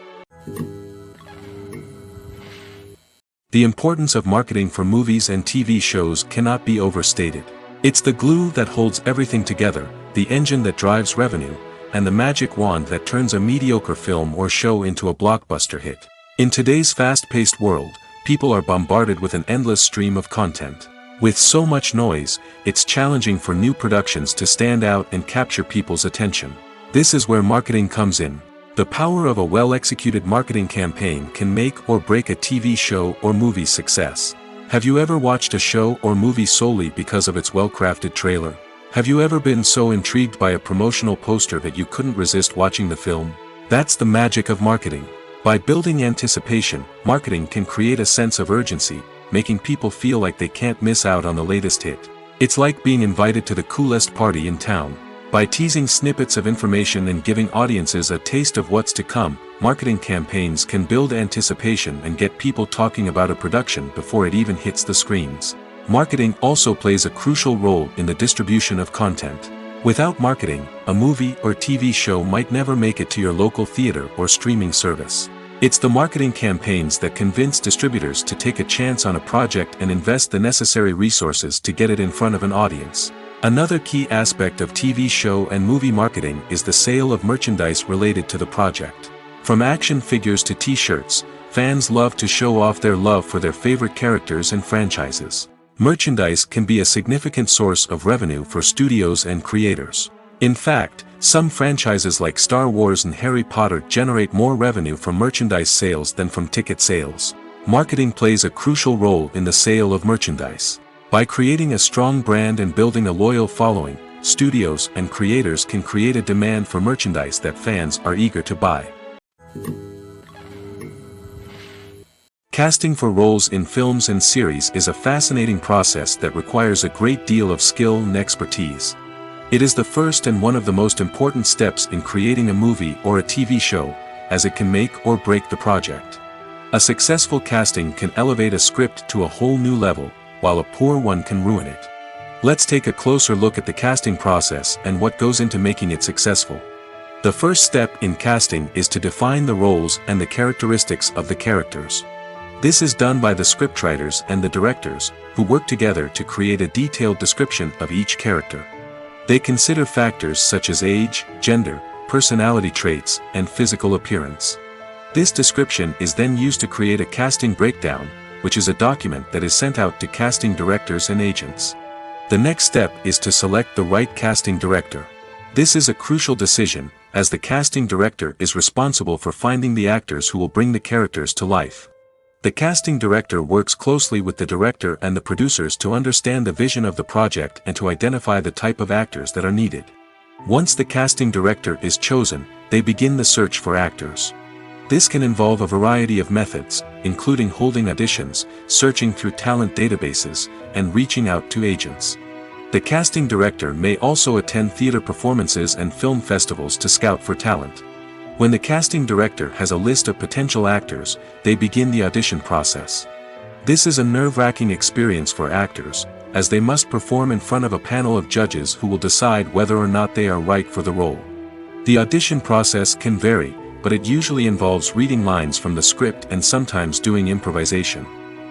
The importance of marketing for movies and TV shows cannot be overstated. It's the glue that holds everything together, the engine that drives revenue, and the magic wand that turns a mediocre film or show into a blockbuster hit. In today's fast-paced world, people are bombarded with an endless stream of content. With so much noise, it's challenging for new productions to stand out and capture people's attention. This is where marketing comes in. The power of a well-executed marketing campaign can make or break a TV show or movie's success. Have you ever watched a show or movie solely because of its well-crafted trailer? Have you ever been so intrigued by a promotional poster that you couldn't resist watching the film? That's the magic of marketing. By building anticipation, marketing can create a sense of urgency, making people feel like they can't miss out on the latest hit. It's like being invited to the coolest party in town. By teasing snippets of information and giving audiences a taste of what's to come, marketing campaigns can build anticipation and get people talking about a production before it even hits the screens. Marketing also plays a crucial role in the distribution of content. Without marketing, a movie or TV show might never make it to your local theater or streaming service. It's the marketing campaigns that convince distributors to take a chance on a project and invest the necessary resources to get it in front of an audience. Another key aspect of TV show and movie marketing is the sale of merchandise related to the project. From action figures to t-shirts, fans love to show off their love for their favorite characters and franchises. Merchandise can be a significant source of revenue for studios and creators. In fact, some franchises like Star Wars and Harry Potter generate more revenue from merchandise sales than from ticket sales. Marketing plays a crucial role in the sale of merchandise. By creating a strong brand and building a loyal following, studios and creators can create a demand for merchandise that fans are eager to buy. Casting for roles in films and series is a fascinating process that requires a great deal of skill and expertise. It is the first and one of the most important steps in creating a movie or a TV show, as it can make or break the project. A successful casting can elevate a script to a whole new level, while a poor one can ruin it. Let's take a closer look at the casting process and what goes into making it successful. The first step in casting is to define the roles and the characteristics of the characters. This is done by the scriptwriters and the directors, who work together to create a detailed description of each character. They consider factors such as age, gender, personality traits, and physical appearance. This description is then used to create a casting breakdown, which is a document that is sent out to casting directors and agents. The next step is to select the right casting director. This is a crucial decision, as the casting director is responsible for finding the actors who will bring the characters to life. The casting director works closely with the director and the producers to understand the vision of the project and to identify the type of actors that are needed. Once the casting director is chosen, they begin the search for actors. This can involve a variety of methods, including holding auditions, searching through talent databases, and reaching out to agents. The casting director may also attend theater performances and film festivals to scout for talent. When the casting director has a list of potential actors, they begin the audition process. This is a nerve-wracking experience for actors, as they must perform in front of a panel of judges who will decide whether or not they are right for the role. The audition process can vary, but it usually involves reading lines from the script and sometimes doing improvisation.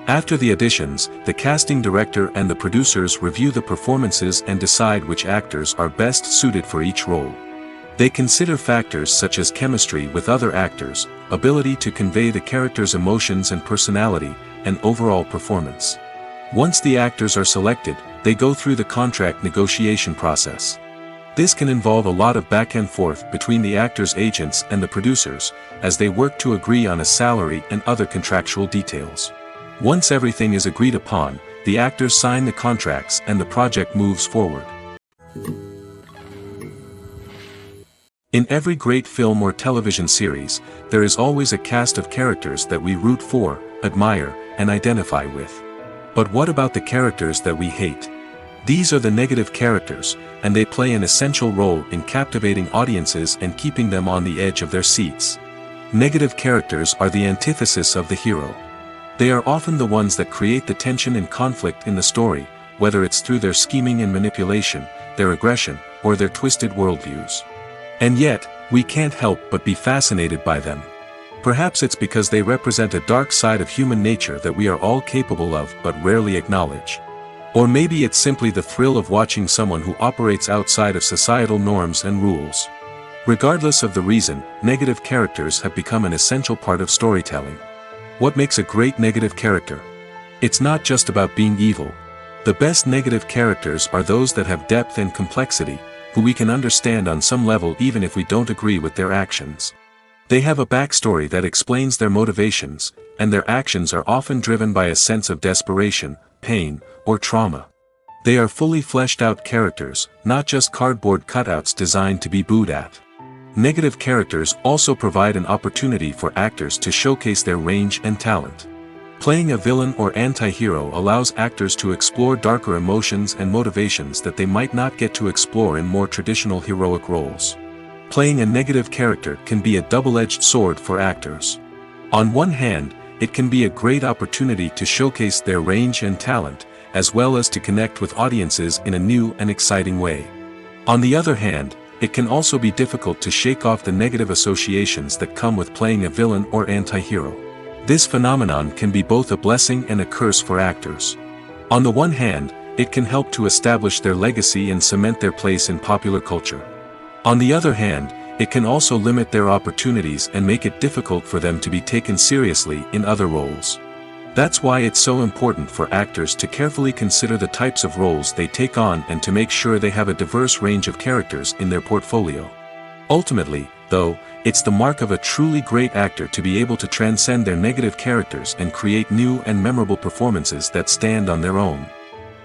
After the auditions, the casting director and the producers review the performances and decide which actors are best suited for each role. They consider factors such as chemistry with other actors, ability to convey the character's emotions and personality, and overall performance. Once the actors are selected, they go through the contract negotiation process. This can involve a lot of back and forth between the actors' agents and the producers, as they work to agree on a salary and other contractual details. Once everything is agreed upon, the actors sign the contracts and the project moves forward. In every great film or television series, there is always a cast of characters that we root for, admire, and identify with. But what about the characters that we hate? These are the negative characters, and they play an essential role in captivating audiences and keeping them on the edge of their seats. Negative characters are the antithesis of the hero. They are often the ones that create the tension and conflict in the story, whether it's through their scheming and manipulation, their aggression, or their twisted worldviews. And yet, we can't help but be fascinated by them. Perhaps it's because they represent a dark side of human nature that we are all capable of but rarely acknowledge. Or maybe it's simply the thrill of watching someone who operates outside of societal norms and rules. Regardless of the reason, negative characters have become an essential part of storytelling. What makes a great negative character? It's not just about being evil. The best negative characters are those that have depth and complexity, who we can understand on some level even if we don't agree with their actions. They have a backstory that explains their motivations, and their actions are often driven by a sense of desperation, pain, or trauma. They are fully fleshed out characters, not just cardboard cutouts designed to be booed at. Negative characters also provide an opportunity for actors to showcase their range and talent. Playing a villain or anti-hero allows actors to explore darker emotions and motivations that they might not get to explore in more traditional heroic roles. Playing a negative character can be a double-edged sword for actors. On one hand, it can be a great opportunity to showcase their range and talent, as well as to connect with audiences in a new and exciting way. On the other hand, it can also be difficult to shake off the negative associations that come with playing a villain or anti-hero. This phenomenon can be both a blessing and a curse for actors. On the one hand, it can help to establish their legacy and cement their place in popular culture. On the other hand, it can also limit their opportunities and make it difficult for them to be taken seriously in other roles. That's why it's so important for actors to carefully consider the types of roles they take on and to make sure they have a diverse range of characters in their portfolio. Ultimately, though, it's the mark of a truly great actor to be able to transcend their negative characters and create new and memorable performances that stand on their own.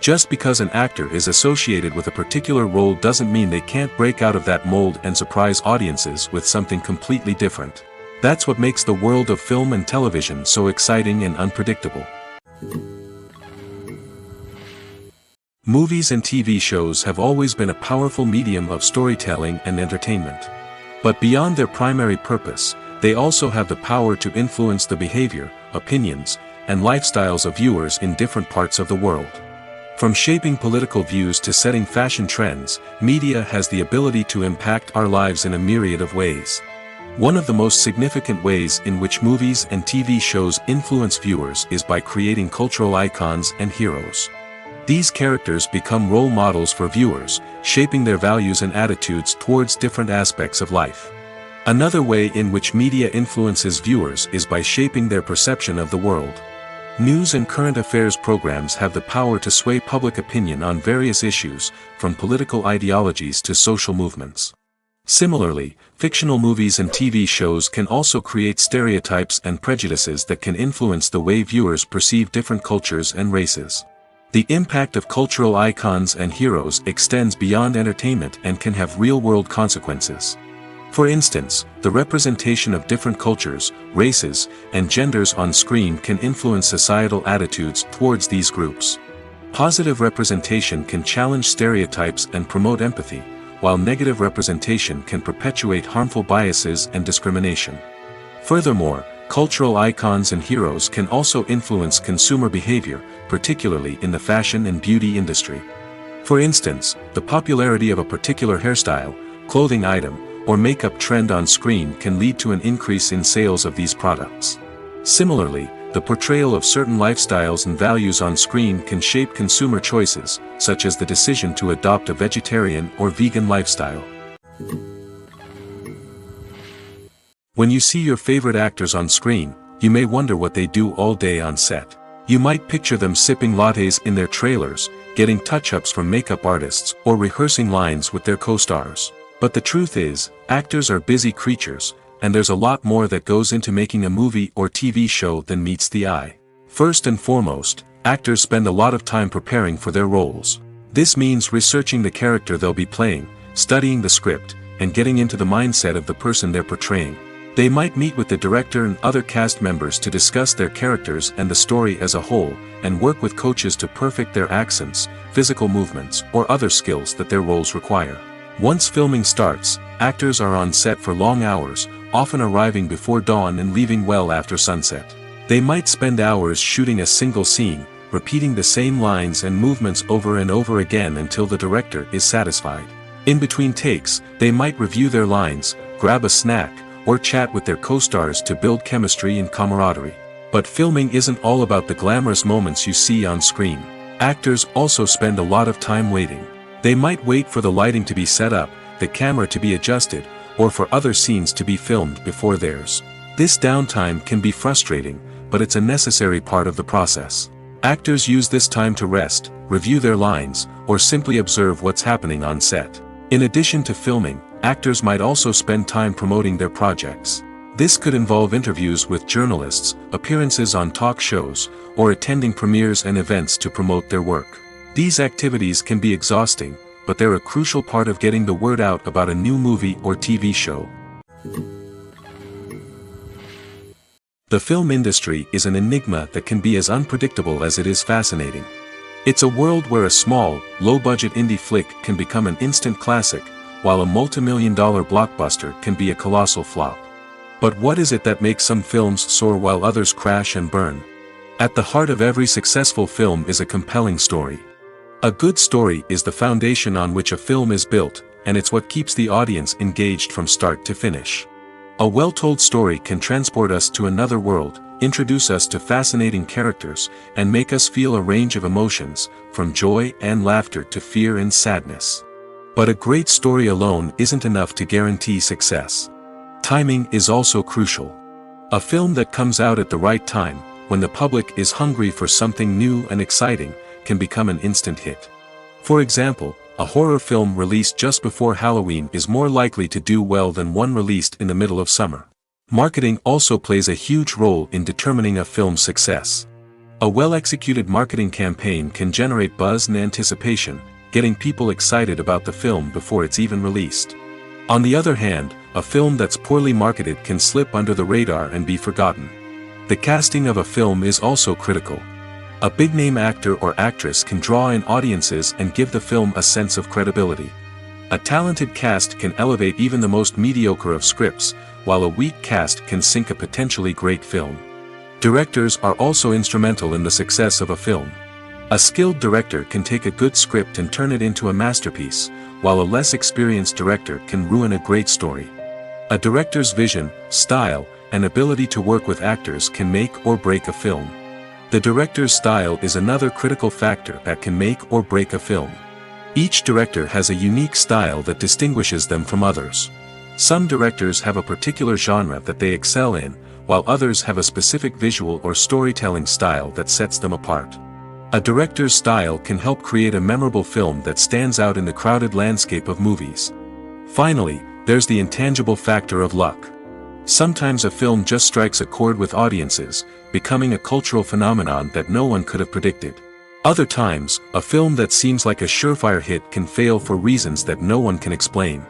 Just because an actor is associated with a particular role doesn't mean they can't break out of that mold and surprise audiences with something completely different. That's what makes the world of film and television so exciting and unpredictable. Movies and TV shows have always been a powerful medium of storytelling and entertainment. But beyond their primary purpose, they also have the power to influence the behavior, opinions, and lifestyles of viewers in different parts of the world. From shaping political views to setting fashion trends, media has the ability to impact our lives in a myriad of ways. One of the most significant ways in which movies and TV shows influence viewers is by creating cultural icons and heroes. These characters become role models for viewers, shaping their values and attitudes towards different aspects of life. Another way in which media influences viewers is by shaping their perception of the world. News and current affairs programs have the power to sway public opinion on various issues, from political ideologies to social movements. Similarly, fictional movies and TV shows can also create stereotypes and prejudices that can influence the way viewers perceive different cultures and races. The impact of cultural icons and heroes extends beyond entertainment and can have real-world consequences. For instance, the representation of different cultures, races, and genders on screen can influence societal attitudes towards these groups. Positive representation can challenge stereotypes and promote empathy, while negative representation can perpetuate harmful biases and discrimination. Furthermore, cultural icons and heroes can also influence consumer behavior, particularly in the fashion and beauty industry. For instance, the popularity of a particular hairstyle, clothing item, or makeup trend on screen can lead to an increase in sales of these products. Similarly, the portrayal of certain lifestyles and values on screen can shape consumer choices, such as the decision to adopt a vegetarian or vegan lifestyle. When you see your favorite actors on screen, you may wonder what they do all day on set. You might picture them sipping lattes in their trailers, getting touch-ups from makeup artists, or rehearsing lines with their co-stars. But the truth is, actors are busy creatures, and there's a lot more that goes into making a movie or TV show than meets the eye. First and foremost, actors spend a lot of time preparing for their roles. This means researching the character they'll be playing, studying the script, and getting into the mindset of the person they're portraying. They might meet with the director and other cast members to discuss their characters and the story as a whole, and work with coaches to perfect their accents, physical movements, or other skills that their roles require. Once filming starts, actors are on set for long hours, often arriving before dawn and leaving well after sunset. They might spend hours shooting a single scene, repeating the same lines and movements over and over again until the director is satisfied. In between takes, they might review their lines, grab a snack, or chat with their co-stars to build chemistry and camaraderie. But filming isn't all about the glamorous moments you see on screen. Actors also spend a lot of time waiting. They might wait for the lighting to be set up, the camera to be adjusted, or for other scenes to be filmed before theirs. This downtime can be frustrating, but it's a necessary part of the process. Actors use this time to rest, review their lines, or simply observe what's happening on set. In addition to filming, actors might also spend time promoting their projects. This could involve interviews with journalists, appearances on talk shows, or attending premieres and events to promote their work. These activities can be exhausting, but they're a crucial part of getting the word out about a new movie or TV show. The film industry is an enigma that can be as unpredictable as it is fascinating. It's a world where a small, low-budget indie flick can become an instant classic, while a multi-million-dollar blockbuster can be a colossal flop. But what is it that makes some films soar while others crash and burn? At the heart of every successful film is a compelling story. A good story is the foundation on which a film is built, and it's what keeps the audience engaged from start to finish. A well-told story can transport us to another world, introduce us to fascinating characters, and make us feel a range of emotions, from joy and laughter to fear and sadness. But a great story alone isn't enough to guarantee success. Timing is also crucial. A film that comes out at the right time, when the public is hungry for something new and exciting, can become an instant hit. For example, a horror film released just before Halloween is more likely to do well than one released in the middle of summer. Marketing also plays a huge role in determining a film's success. A well-executed marketing campaign can generate buzz and anticipation, getting people excited about the film before it's even released. On the other hand, a film that's poorly marketed can slip under the radar and be forgotten. The casting of a film is also critical. A big-name actor or actress can draw in audiences and give the film a sense of credibility. A talented cast can elevate even the most mediocre of scripts, while a weak cast can sink a potentially great film. Directors are also instrumental in the success of a film. A skilled director can take a good script and turn it into a masterpiece, while a less experienced director can ruin a great story. A director's vision, style, and ability to work with actors can make or break a film. The director's style is another critical factor that can make or break a film. Each director has a unique style that distinguishes them from others. Some directors have a particular genre that they excel in, while others have a specific visual or storytelling style that sets them apart. A director's style can help create a memorable film that stands out in the crowded landscape of movies. Finally, there's the intangible factor of luck. Sometimes a film just strikes a chord with audiences, becoming a cultural phenomenon that no one could have predicted. Other times, a film that seems like a surefire hit can fail for reasons that no one can explain.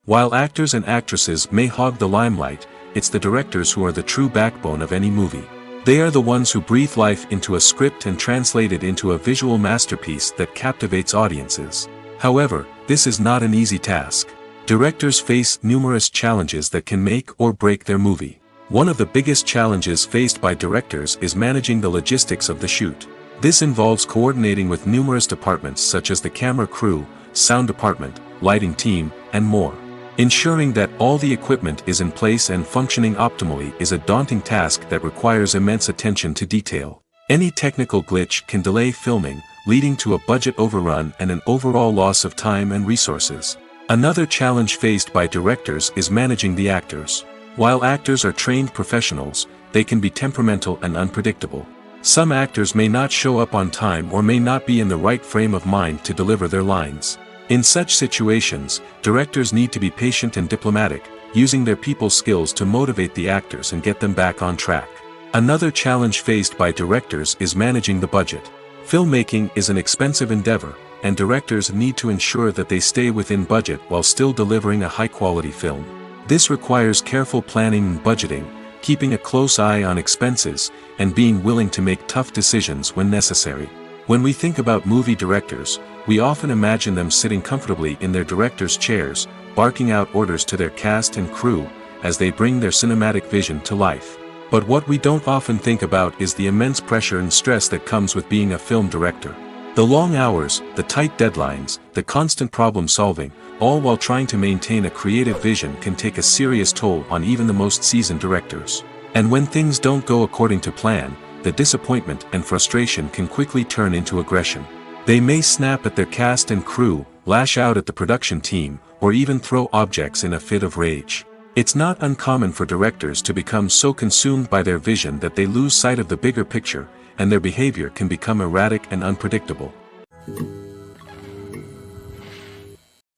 While actors and actresses may hog the limelight, it's the directors who are the true backbone of any movie. They are the ones who breathe life into a script and translate it into a visual masterpiece that captivates audiences. However, this is not an easy task. Directors face numerous challenges that can make or break their movie. One of the biggest challenges faced by directors is managing the logistics of the shoot. This involves coordinating with numerous departments such as the camera crew, sound department, lighting team, and more. Ensuring that all the equipment is in place and functioning optimally is a daunting task that requires immense attention to detail. Any technical glitch can delay filming, leading to a budget overrun and an overall loss of time and resources. Another challenge faced by directors is managing the actors. While actors are trained professionals, they can be temperamental and unpredictable. Some actors may not show up on time or may not be in the right frame of mind to deliver their lines. In such situations, directors need to be patient and diplomatic, using their people skills to motivate the actors and get them back on track. Another challenge faced by directors is managing the budget. Filmmaking is an expensive endeavor, and directors need to ensure that they stay within budget while still delivering a high-quality film. This requires careful planning and budgeting, keeping a close eye on expenses, and being willing to make tough decisions when necessary. When we think about movie directors, we often imagine them sitting comfortably in their director's chairs, barking out orders to their cast and crew, as they bring their cinematic vision to life. But what we don't often think about is the immense pressure and stress that comes with being a film director. The long hours, the tight deadlines, the constant problem solving, all while trying to maintain a creative vision can take a serious toll on even the most seasoned directors. And when things don't go according to plan, the disappointment and frustration can quickly turn into aggression. They may snap at their cast and crew, lash out at the production team, or even throw objects in a fit of rage. It's not uncommon for directors to become so consumed by their vision that they lose sight of the bigger picture, and their behavior can become erratic and unpredictable.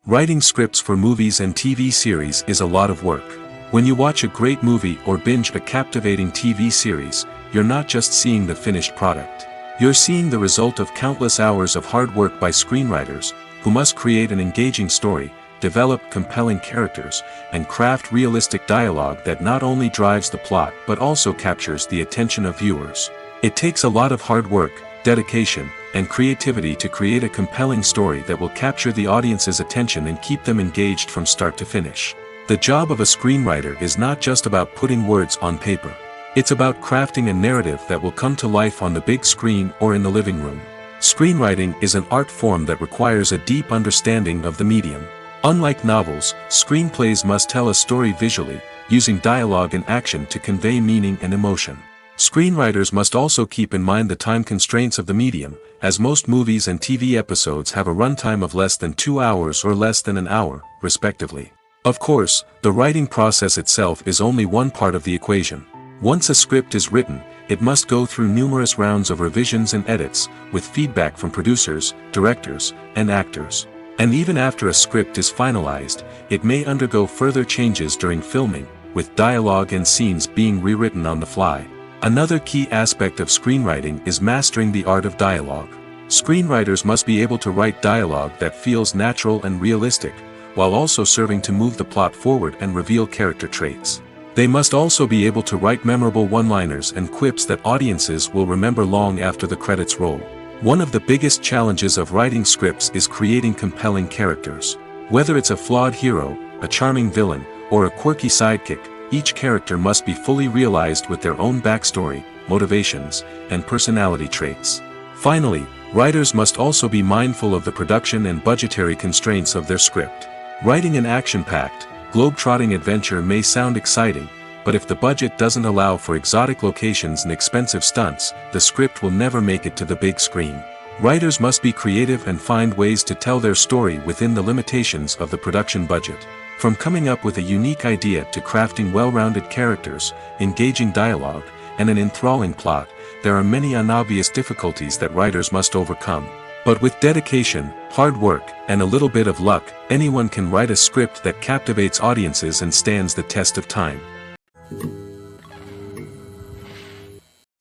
Writing scripts for movies and TV series is a lot of work. When you watch a great movie or binge a captivating TV series, you're not just seeing the finished product. You're seeing the result of countless hours of hard work by screenwriters, who must create an engaging story, develop compelling characters, and craft realistic dialogue that not only drives the plot but also captures the attention of viewers. It takes a lot of hard work, dedication, and creativity to create a compelling story that will capture the audience's attention and keep them engaged from start to finish. The job of a screenwriter is not just about putting words on paper. It's about crafting a narrative that will come to life on the big screen or in the living room. Screenwriting is an art form that requires a deep understanding of the medium. Unlike novels, screenplays must tell a story visually, using dialogue and action to convey meaning and emotion. Screenwriters must also keep in mind the time constraints of the medium, as most movies and TV episodes have a runtime of less than 2 hours or less than an hour, respectively. Of course, the writing process itself is only one part of the equation. Once a script is written, it must go through numerous rounds of revisions and edits, with feedback from producers, directors, and actors. And even after a script is finalized, it may undergo further changes during filming, with dialogue and scenes being rewritten on the fly. Another key aspect of screenwriting is mastering the art of dialogue. Screenwriters must be able to write dialogue that feels natural and realistic, while also serving to move the plot forward and reveal character traits. They must also be able to write memorable one-liners and quips that audiences will remember long after the credits roll. One of the biggest challenges of writing scripts is creating compelling characters. Whether it's a flawed hero, a charming villain, or a quirky sidekick, each character must be fully realized with their own backstory, motivations, and personality traits. Finally, writers must also be mindful of the production and budgetary constraints of their script. Writing an action-packed, globe-trotting adventure may sound exciting, but if the budget doesn't allow for exotic locations and expensive stunts, the script will never make it to the big screen. Writers must be creative and find ways to tell their story within the limitations of the production budget. From coming up with a unique idea to crafting well-rounded characters, engaging dialogue, and an enthralling plot, there are many unobvious difficulties that writers must overcome. But with dedication, hard work, and a little bit of luck, anyone can write a script that captivates audiences and stands the test of time.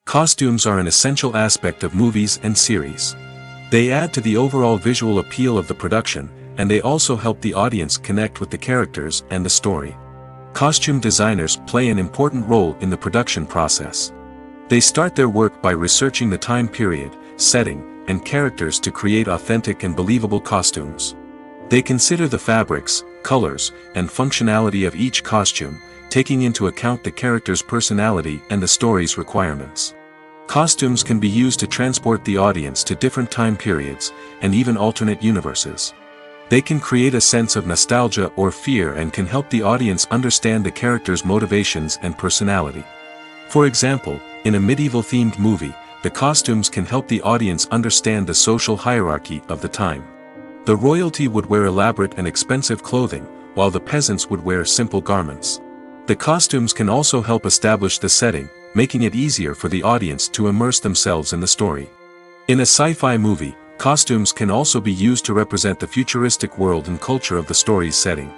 Costumes are an essential aspect of movies and series. They add to the overall visual appeal of the production, and they also help the audience connect with the characters and the story. Costume designers play an important role in the production process. They start their work by researching the time period, setting, and characters to create authentic and believable costumes. They consider the fabrics, colors, and functionality of each costume, taking into account the character's personality and the story's requirements. Costumes can be used to transport the audience to different time periods, and even alternate universes. They can create a sense of nostalgia or fear and can help the audience understand the character's motivations and personality. For example, in a medieval-themed movie, the costumes can help the audience understand the social hierarchy of the time. The royalty would wear elaborate and expensive clothing, while the peasants would wear simple garments. The costumes can also help establish the setting, making it easier for the audience to immerse themselves in the story. In a sci-fi movie, costumes can also be used to represent the futuristic world and culture of the story's setting.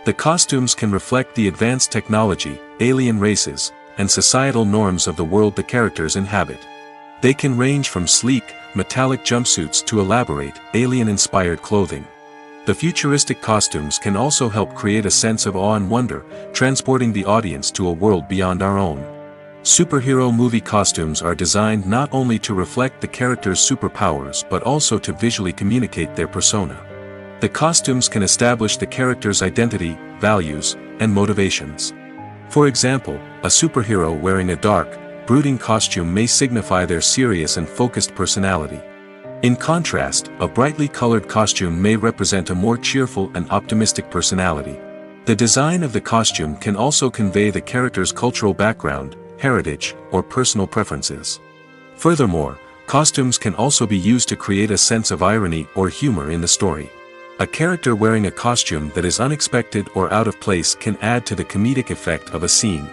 The costumes can reflect the advanced technology, alien races, and societal norms of the world the characters inhabit. They can range from sleek, metallic jumpsuits to elaborate, alien-inspired clothing. The futuristic costumes can also help create a sense of awe and wonder, transporting the audience to a world beyond our own. Superhero movie costumes are designed not only to reflect the character's superpowers but also to visually communicate their persona. The costumes can establish the character's identity, values, and motivations. For example, a superhero wearing a dark, brooding costume may signify their serious and focused personality. In contrast, a brightly colored costume may represent a more cheerful and optimistic personality. The design of the costume can also convey the character's cultural background, heritage, or personal preferences. Furthermore, costumes can also be used to create a sense of irony or humor in the story. A character wearing a costume that is unexpected or out of place can add to the comedic effect of a scene.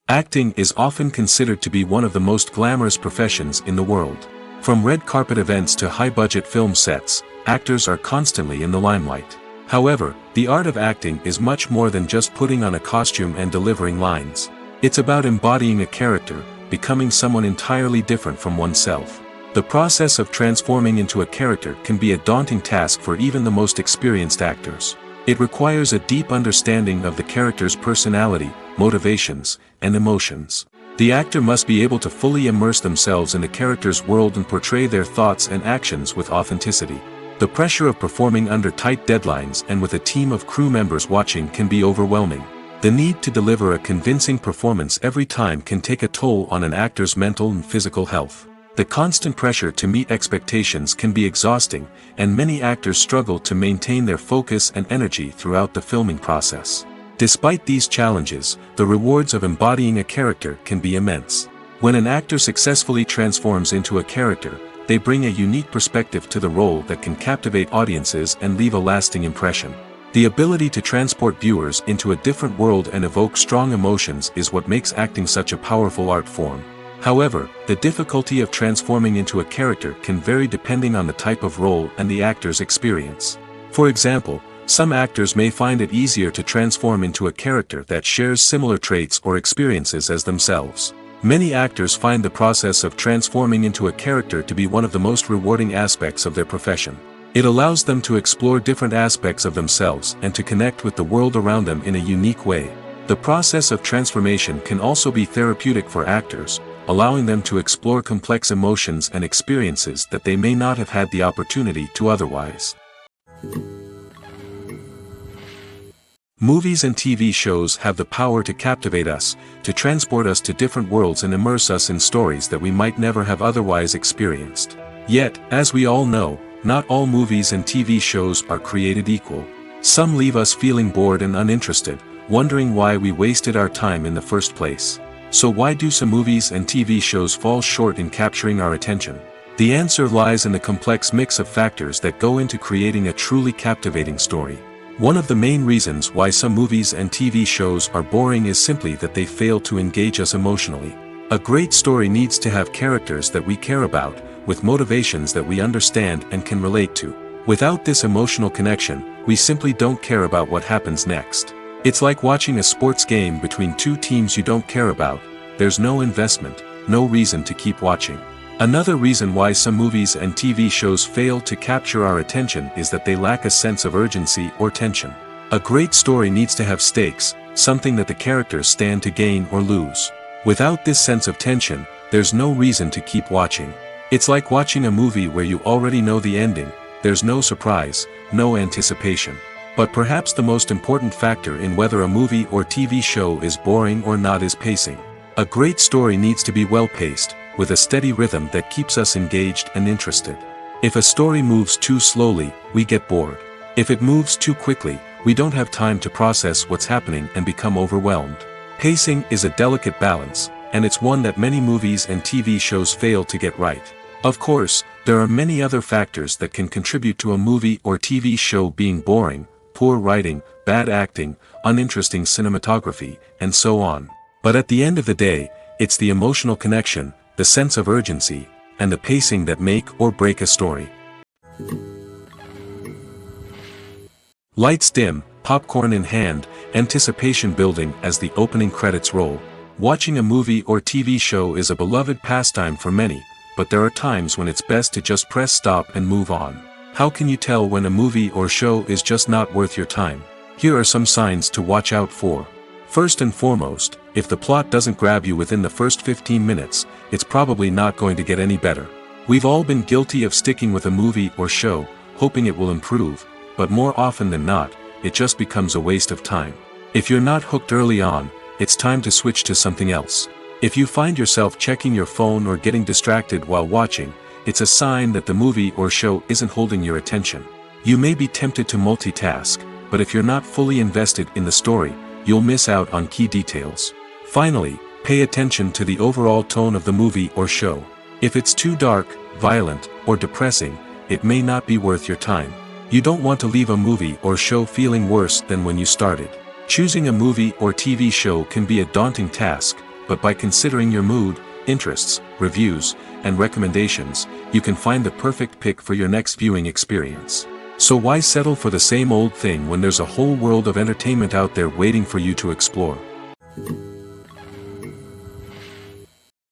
Acting is often considered to be one of the most glamorous professions in the world. From red carpet events to high-budget film sets, actors are constantly in the limelight. However, the art of acting is much more than just putting on a costume and delivering lines. It's about embodying a character, becoming someone entirely different from oneself. The process of transforming into a character can be a daunting task for even the most experienced actors. It requires a deep understanding of the character's personality, motivations, and emotions. The actor must be able to fully immerse themselves in the character's world and portray their thoughts and actions with authenticity. The pressure of performing under tight deadlines and with a team of crew members watching can be overwhelming. The need to deliver a convincing performance every time can take a toll on an actor's mental and physical health. The constant pressure to meet expectations can be exhausting, and many actors struggle to maintain their focus and energy throughout the filming process. Despite these challenges, the rewards of embodying a character can be immense. When an actor successfully transforms into a character, they bring a unique perspective to the role that can captivate audiences and leave a lasting impression. The ability to transport viewers into a different world and evoke strong emotions is what makes acting such a powerful art form. However, the difficulty of transforming into a character can vary depending on the type of role and the actor's experience. For example, Some actors may find it easier to transform into a character that shares similar traits or experiences as themselves. Many actors find the process of transforming into a character to be one of the most rewarding aspects of their profession. It allows them to explore different aspects of themselves and to connect with the world around them in a unique way. The process of transformation can also be therapeutic for actors, allowing them to explore complex emotions and experiences that they may not have had the opportunity to otherwise. Movies and TV shows have the power to captivate us, to transport us to different worlds and immerse us in stories that we might never have otherwise experienced. Yet, as we all know, not all movies and TV shows are created equal. Some leave us feeling bored and uninterested, wondering why we wasted our time in the first place. So why do some movies and TV shows fall short in capturing our attention? The answer lies in the complex mix of factors that go into creating a truly captivating story. One of the main reasons why some movies and TV shows are boring is simply that they fail to engage us emotionally. A great story needs to have characters that we care about, with motivations that we understand and can relate to. Without this emotional connection, we simply don't care about what happens next. It's like watching a sports game between two teams you don't care about. There's no investment, no reason to keep watching. Another reason why some movies and TV shows fail to capture our attention is that they lack a sense of urgency or tension. A great story needs to have stakes, something that the characters stand to gain or lose. Without this sense of tension, there's no reason to keep watching. It's like watching a movie where you already know the ending. There's no surprise, no anticipation. But perhaps the most important factor in whether a movie or TV show is boring or not is pacing. A great story needs to be well-paced, with a steady rhythm that keeps us engaged and interested. If a story moves too slowly, we get bored. If it moves too quickly, we don't have time to process what's happening and become overwhelmed. Pacing is a delicate balance, and it's one that many movies and TV shows fail to get right. Of course, there are many other factors that can contribute to a movie or TV show being boring: poor writing, bad acting, uninteresting cinematography, and so on. But at the end of the day, it's the emotional connection, the sense of urgency, and the pacing that make or break a story. Lights dim, popcorn in hand, anticipation building as the opening credits roll. Watching a movie or TV show is a beloved pastime for many, but there are times when it's best to just press stop and move on. How can you tell when a movie or show is just not worth your time? Here are some signs to watch out for. First and foremost, if the plot doesn't grab you within the first 15 minutes, it's probably not going to get any better. We've all been guilty of sticking with a movie or show, hoping it will improve, but more often than not, it just becomes a waste of time. If you're not hooked early on, it's time to switch to something else. If you find yourself checking your phone or getting distracted while watching, it's a sign that the movie or show isn't holding your attention. You may be tempted to multitask, but if you're not fully invested in the story, you'll miss out on key details. Finally, pay attention to the overall tone of the movie or show. If it's too dark, violent, or depressing, it may not be worth your time. You don't want to leave a movie or show feeling worse than when you started. Choosing a movie or TV show can be a daunting task, but by considering your mood, interests, reviews, and recommendations, you can find the perfect pick for your next viewing experience. So why settle for the same old thing when there's a whole world of entertainment out there waiting for you to explore?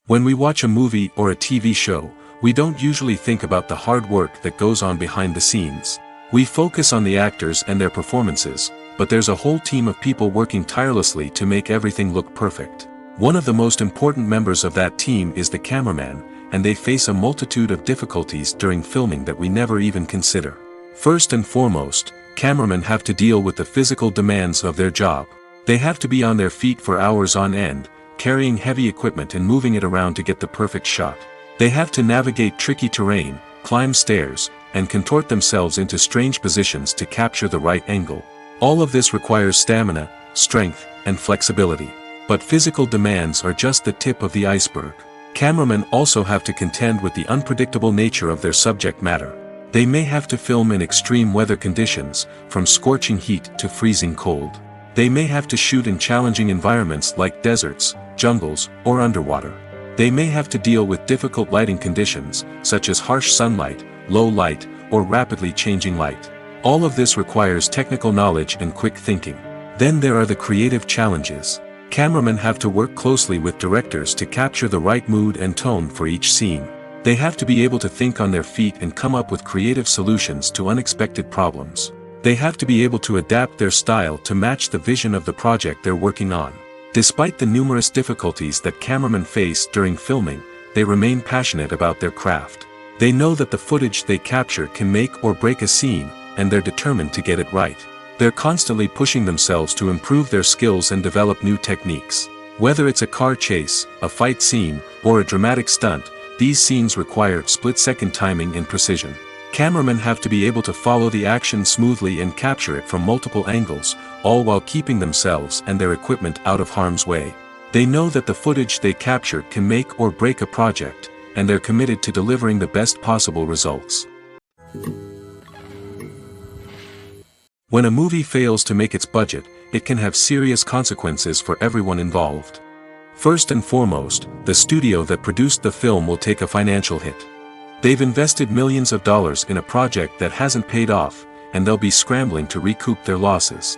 When we watch a movie or a TV show, we don't usually think about the hard work that goes on behind the scenes. We focus on the actors and their performances, but there's a whole team of people working tirelessly to make everything look perfect. One of the most important members of that team is the cameraman, and they face a multitude of difficulties during filming that we never even consider. First and foremost, cameramen have to deal with the physical demands of their job. They have to be on their feet for hours on end, carrying heavy equipment and moving it around to get the perfect shot. They have to navigate tricky terrain, climb stairs, and contort themselves into strange positions to capture the right angle. All of this requires stamina, strength, and flexibility. But physical demands are just the tip of the iceberg. Cameramen also have to contend with the unpredictable nature of their subject matter. They may have to film in extreme weather conditions, from scorching heat to freezing cold. They may have to shoot in challenging environments like deserts, jungles, or underwater. They may have to deal with difficult lighting conditions, such as harsh sunlight, low light, or rapidly changing light. All of this requires technical knowledge and quick thinking. Then there are the creative challenges. Cameramen have to work closely with directors to capture the right mood and tone for each scene. They have to be able to think on their feet and come up with creative solutions to unexpected problems. They have to be able to adapt their style to match the vision of the project they're working on. Despite the numerous difficulties that cameramen face during filming, they remain passionate about their craft. They know that the footage they capture can make or break a scene, and they're determined to get it right. They're constantly pushing themselves to improve their skills and develop new techniques. Whether it's a car chase, a fight scene, or a dramatic stunt, these scenes require split-second timing and precision. Cameramen have to be able to follow the action smoothly and capture it from multiple angles, all while keeping themselves and their equipment out of harm's way. They know that the footage they capture can make or break a project, and they're committed to delivering the best possible results. When a movie fails to make its budget, it can have serious consequences for everyone involved. First and foremost, the studio that produced the film will take a financial hit. They've invested millions of dollars in a project that hasn't paid off, and they'll be scrambling to recoup their losses.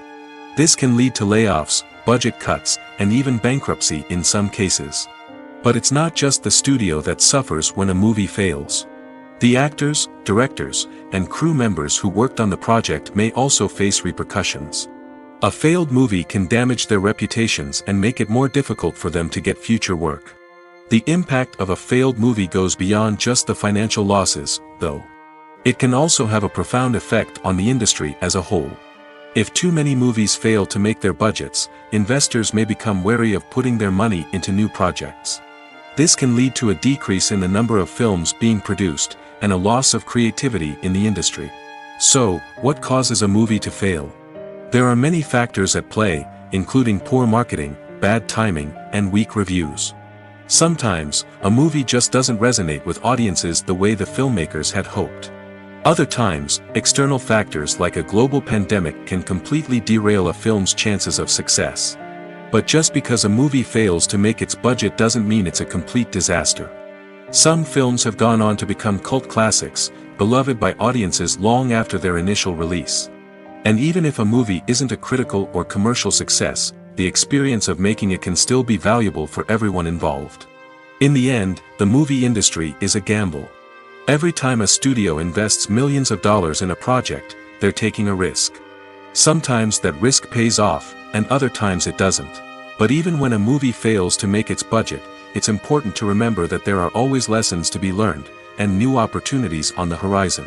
This can lead to layoffs, budget cuts, and even bankruptcy in some cases. But it's not just the studio that suffers when a movie fails. The actors, directors, and crew members who worked on the project may also face repercussions. A failed movie can damage their reputations and make it more difficult for them to get future work. The impact of a failed movie goes beyond just the financial losses, though. It can also have a profound effect on the industry as a whole. If too many movies fail to make their budgets, investors may become wary of putting their money into new projects. This can lead to a decrease in the number of films being produced, and a loss of creativity in the industry. So, what causes a movie to fail? There are many factors at play, including poor marketing, bad timing, and weak reviews. Sometimes, a movie just doesn't resonate with audiences the way the filmmakers had hoped. Other times, external factors like a global pandemic can completely derail a film's chances of success. But just because a movie fails to make its budget doesn't mean it's a complete disaster. Some films have gone on to become cult classics, beloved by audiences long after their initial release. And even if a movie isn't a critical or commercial success, the experience of making it can still be valuable for everyone involved. In the end, the movie industry is a gamble. Every time a studio invests millions of dollars in a project, they're taking a risk. Sometimes that risk pays off, and other times it doesn't. But even when a movie fails to make its budget, it's important to remember that there are always lessons to be learned, and new opportunities on the horizon.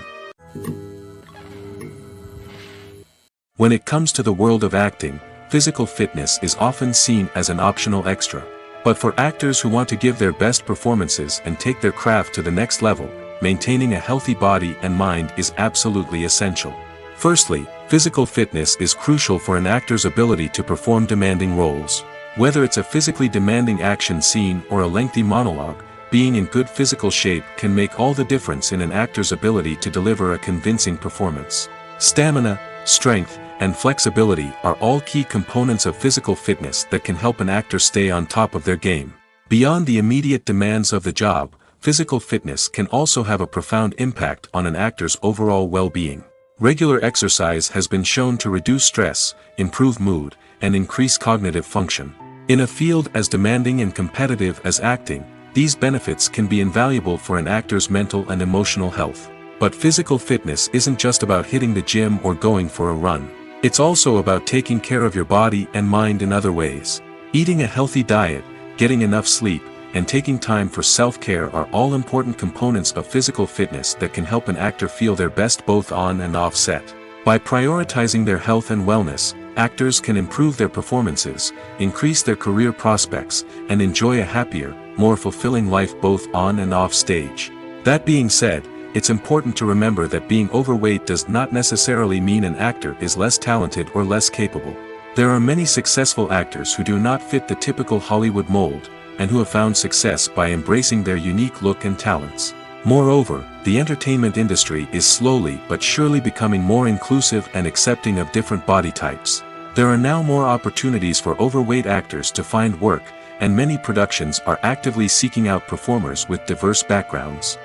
When it comes to the world of acting, physical fitness is often seen as an optional extra. But for actors who want to give their best performances and take their craft to the next level, maintaining a healthy body and mind is absolutely essential. Firstly, physical fitness is crucial for an actor's ability to perform demanding roles. Whether it's a physically demanding action scene or a lengthy monologue, being in good physical shape can make all the difference in an actor's ability to deliver a convincing performance. Stamina, strength, and flexibility are all key components of physical fitness that can help an actor stay on top of their game. Beyond the immediate demands of the job, physical fitness can also have a profound impact on an actor's overall well-being. Regular exercise has been shown to reduce stress, improve mood, and increase cognitive function. In a field as demanding and competitive as acting, these benefits can be invaluable for an actor's mental and emotional health. But physical fitness isn't just about hitting the gym or going for a run. It's also about taking care of your body and mind in other ways. Eating a healthy diet, getting enough sleep, and taking time for self-care are all important components of physical fitness that can help an actor feel their best both on and off set. By prioritizing their health and wellness, actors can improve their performances, increase their career prospects, and enjoy a happier, more fulfilling life both on and off stage. That being said, it's important to remember that being overweight does not necessarily mean an actor is less talented or less capable. There are many successful actors who do not fit the typical Hollywood mold, and who have found success by embracing their unique look and talents. Moreover, the entertainment industry is slowly but surely becoming more inclusive and accepting of different body types. There are now more opportunities for overweight actors to find work, and many productions are actively seeking out performers with diverse backgrounds.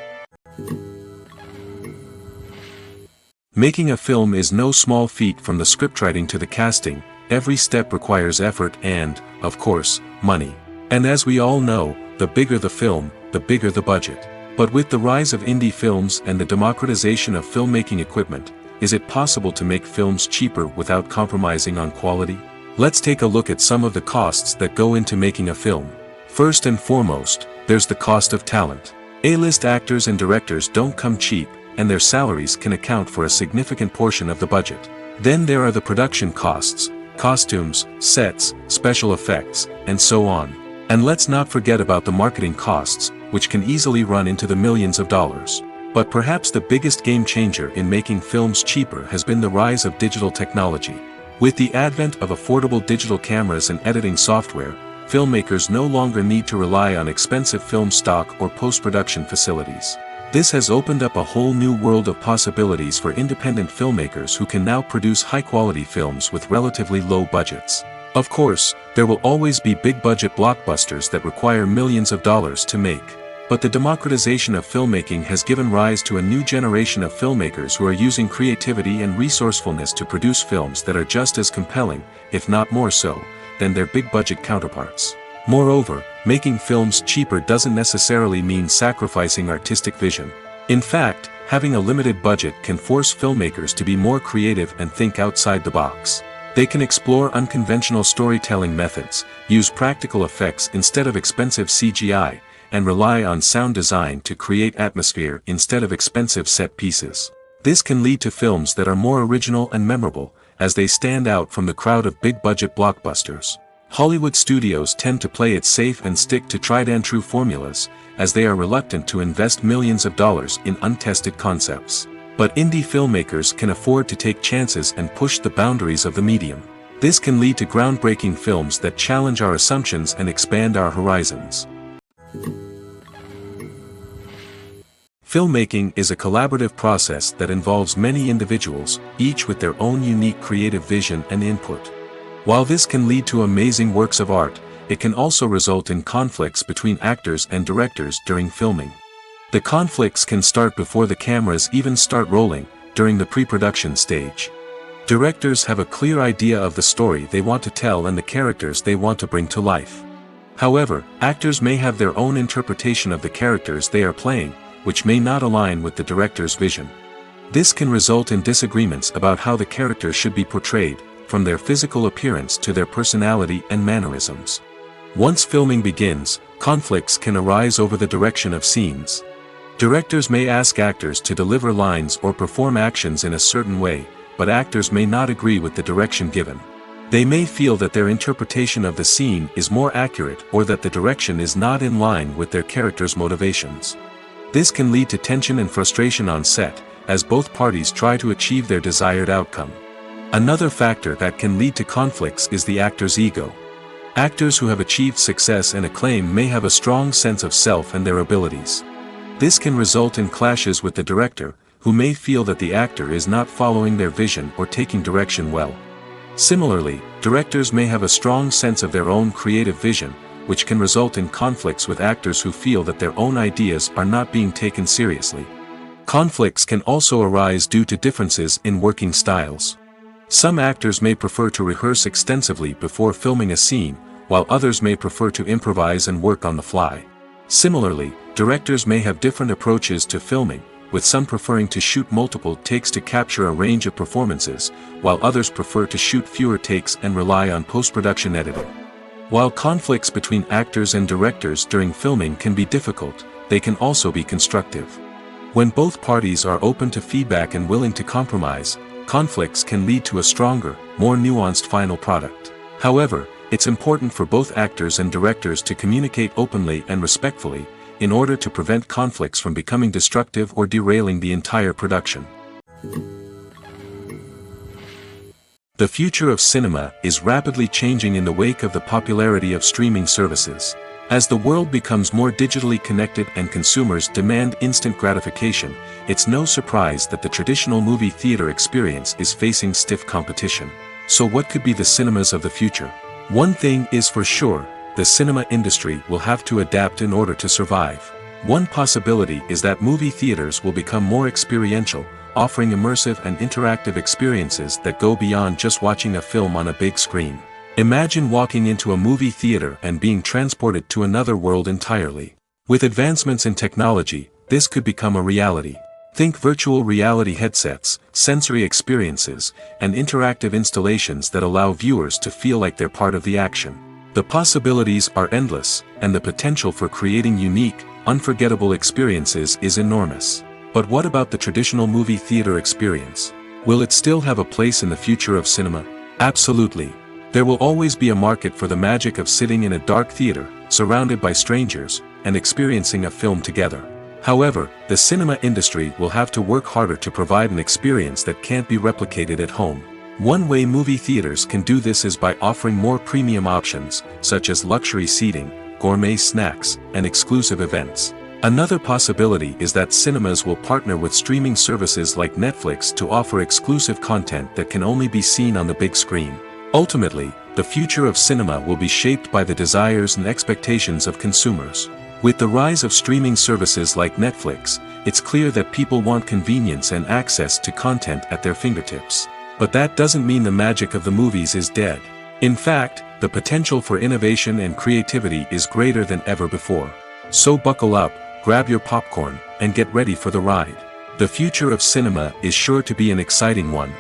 Making a film is no small feat. From the scriptwriting to the casting, every step requires effort and, of course, money. And as we all know, the bigger the film, the bigger the budget. But with the rise of indie films and the democratization of filmmaking equipment, is it possible to make films cheaper without compromising on quality? Let's take a look at some of the costs that go into making a film. First and foremost, there's the cost of talent. A-list actors and directors don't come cheap, and their salaries can account for a significant portion of the budget. Then there are the production costs, costumes, sets, special effects, and so on. And let's not forget about the marketing costs, which can easily run into the millions of dollars. But perhaps the biggest game changer in making films cheaper has been the rise of digital technology. With the advent of affordable digital cameras and editing software, filmmakers no longer need to rely on expensive film stock or post-production facilities. This has opened up a whole new world of possibilities for independent filmmakers who can now produce high-quality films with relatively low budgets. Of course, there will always be big-budget blockbusters that require millions of dollars to make. But the democratization of filmmaking has given rise to a new generation of filmmakers who are using creativity and resourcefulness to produce films that are just as compelling, if not more so, than their big-budget counterparts. Moreover, making films cheaper doesn't necessarily mean sacrificing artistic vision. In fact, having a limited budget can force filmmakers to be more creative and think outside the box. They can explore unconventional storytelling methods, use practical effects instead of expensive CGI, and rely on sound design to create atmosphere instead of expensive set pieces. This can lead to films that are more original and memorable, as they stand out from the crowd of big-budget blockbusters. Hollywood studios tend to play it safe and stick to tried-and-true formulas, as they are reluctant to invest millions of dollars in untested concepts. But indie filmmakers can afford to take chances and push the boundaries of the medium. This can lead to groundbreaking films that challenge our assumptions and expand our horizons. Filmmaking is a collaborative process that involves many individuals, each with their own unique creative vision and input. While this can lead to amazing works of art, it can also result in conflicts between actors and directors during filming. The conflicts can start before the cameras even start rolling, during the pre-production stage. Directors have a clear idea of the story they want to tell and the characters they want to bring to life. However, actors may have their own interpretation of the characters they are playing, which may not align with the director's vision. This can result in disagreements about how the characters should be portrayed, from their physical appearance to their personality and mannerisms. Once filming begins, conflicts can arise over the direction of scenes. Directors may ask actors to deliver lines or perform actions in a certain way, but actors may not agree with the direction given. They may feel that their interpretation of the scene is more accurate or that the direction is not in line with their character's motivations. This can lead to tension and frustration on set, as both parties try to achieve their desired outcome. Another factor that can lead to conflicts is the actor's ego. Actors who have achieved success and acclaim may have a strong sense of self and their abilities. This can result in clashes with the director, who may feel that the actor is not following their vision or taking direction well. Similarly, directors may have a strong sense of their own creative vision, which can result in conflicts with actors who feel that their own ideas are not being taken seriously. Conflicts can also arise due to differences in working styles. Some actors may prefer to rehearse extensively before filming a scene, while others may prefer to improvise and work on the fly. Similarly, directors may have different approaches to filming, with some preferring to shoot multiple takes to capture a range of performances, while others prefer to shoot fewer takes and rely on post-production editing. While conflicts between actors and directors during filming can be difficult, they can also be constructive. When both parties are open to feedback and willing to compromise, conflicts can lead to a stronger, more nuanced final product. However, it's important for both actors and directors to communicate openly and respectfully, in order to prevent conflicts from becoming destructive or derailing the entire production. The future of cinema is rapidly changing in the wake of the popularity of streaming services. As the world becomes more digitally connected and consumers demand instant gratification, it's no surprise that the traditional movie theater experience is facing stiff competition. So what could be the cinemas of the future? One thing is for sure, the cinema industry will have to adapt in order to survive. One possibility is that movie theaters will become more experiential, offering immersive and interactive experiences that go beyond just watching a film on a big screen. Imagine walking into a movie theater and being transported to another world entirely. With advancements in technology, this could become a reality. Think virtual reality headsets, sensory experiences, and interactive installations that allow viewers to feel like they're part of the action. The possibilities are endless, and the potential for creating unique, unforgettable experiences is enormous. But what about the traditional movie theater experience? Will it still have a place in the future of cinema? Absolutely. There will always be a market for the magic of sitting in a dark theater, surrounded by strangers, and experiencing a film together. However, the cinema industry will have to work harder to provide an experience that can't be replicated at home. One way movie theaters can do this is by offering more premium options, such as luxury seating, gourmet snacks, and exclusive events. Another possibility is that cinemas will partner with streaming services like Netflix to offer exclusive content that can only be seen on the big screen. Ultimately, the future of cinema will be shaped by the desires and expectations of consumers. With the rise of streaming services like Netflix, it's clear that people want convenience and access to content at their fingertips. But that doesn't mean the magic of the movies is dead. In fact, the potential for innovation and creativity is greater than ever before. So buckle up, grab your popcorn, and get ready for the ride. The future of cinema is sure to be an exciting one.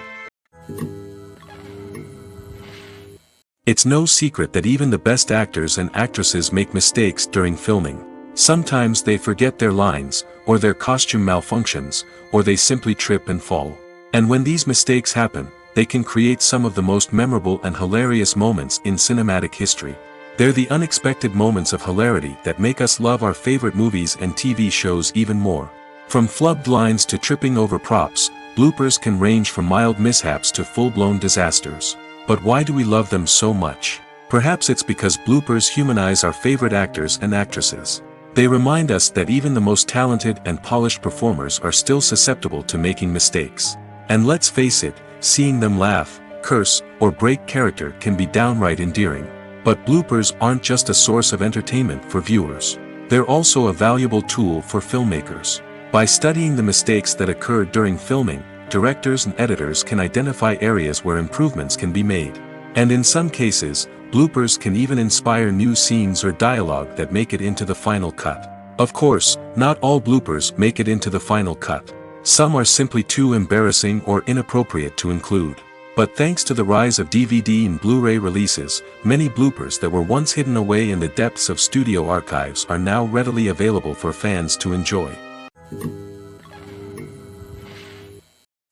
It's no secret that even the best actors and actresses make mistakes during filming. Sometimes they forget their lines, or their costume malfunctions, or they simply trip and fall. And when these mistakes happen, they can create some of the most memorable and hilarious moments in cinematic history. They're the unexpected moments of hilarity that make us love our favorite movies and TV shows even more. From flubbed lines to tripping over props, bloopers can range from mild mishaps to full-blown disasters. But why do we love them so much? Perhaps it's because bloopers humanize our favorite actors and actresses. They remind us that even the most talented and polished performers are still susceptible to making mistakes. And let's face it, seeing them laugh, curse, or break character can be downright endearing. But bloopers aren't just a source of entertainment for viewers. They're also a valuable tool for filmmakers. By studying the mistakes that occurred during filming, directors and editors can identify areas where improvements can be made. And in some cases, bloopers can even inspire new scenes or dialogue that make it into the final cut. Of course, not all bloopers make it into the final cut. Some are simply too embarrassing or inappropriate to include. But thanks to the rise of DVD and Blu-ray releases, many bloopers that were once hidden away in the depths of studio archives are now readily available for fans to enjoy.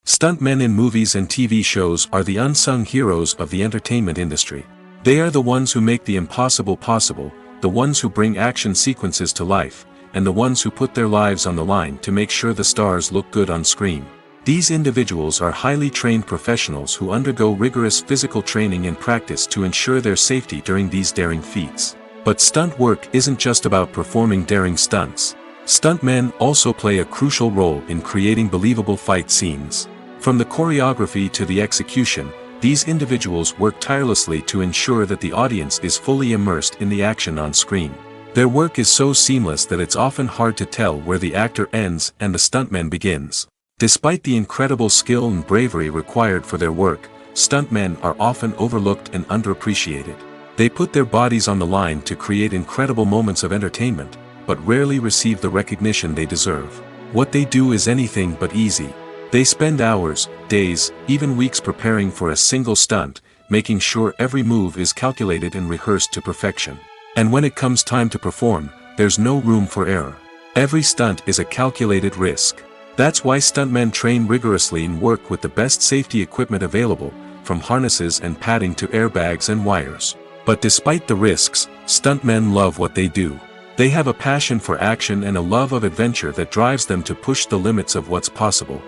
Stuntmen in movies and TV shows are the unsung heroes of the entertainment industry. They are the ones who make the impossible possible, the ones who bring action sequences to life, and the ones who put their lives on the line to make sure the stars look good on screen. These individuals are highly trained professionals who undergo rigorous physical training and practice to ensure their safety during these daring feats. But stunt work isn't just about performing daring stunts. Stuntmen also play a crucial role in creating believable fight scenes. From the choreography to the execution, these individuals work tirelessly to ensure that the audience is fully immersed in the action on screen. Their work is so seamless that it's often hard to tell where the actor ends and the stuntman begins. Despite the incredible skill and bravery required for their work, stuntmen are often overlooked and underappreciated. They put their bodies on the line to create incredible moments of entertainment, but rarely receive the recognition they deserve. What they do is anything but easy. They spend hours, days, even weeks preparing for a single stunt, making sure every move is calculated and rehearsed to perfection. And when it comes time to perform, there's no room for error. Every stunt is a calculated risk. That's why stuntmen train rigorously and work with the best safety equipment available, from harnesses and padding to airbags and wires. But despite the risks, stuntmen love what they do. They have a passion for action and a love of adventure that drives them to push the limits of what's possible.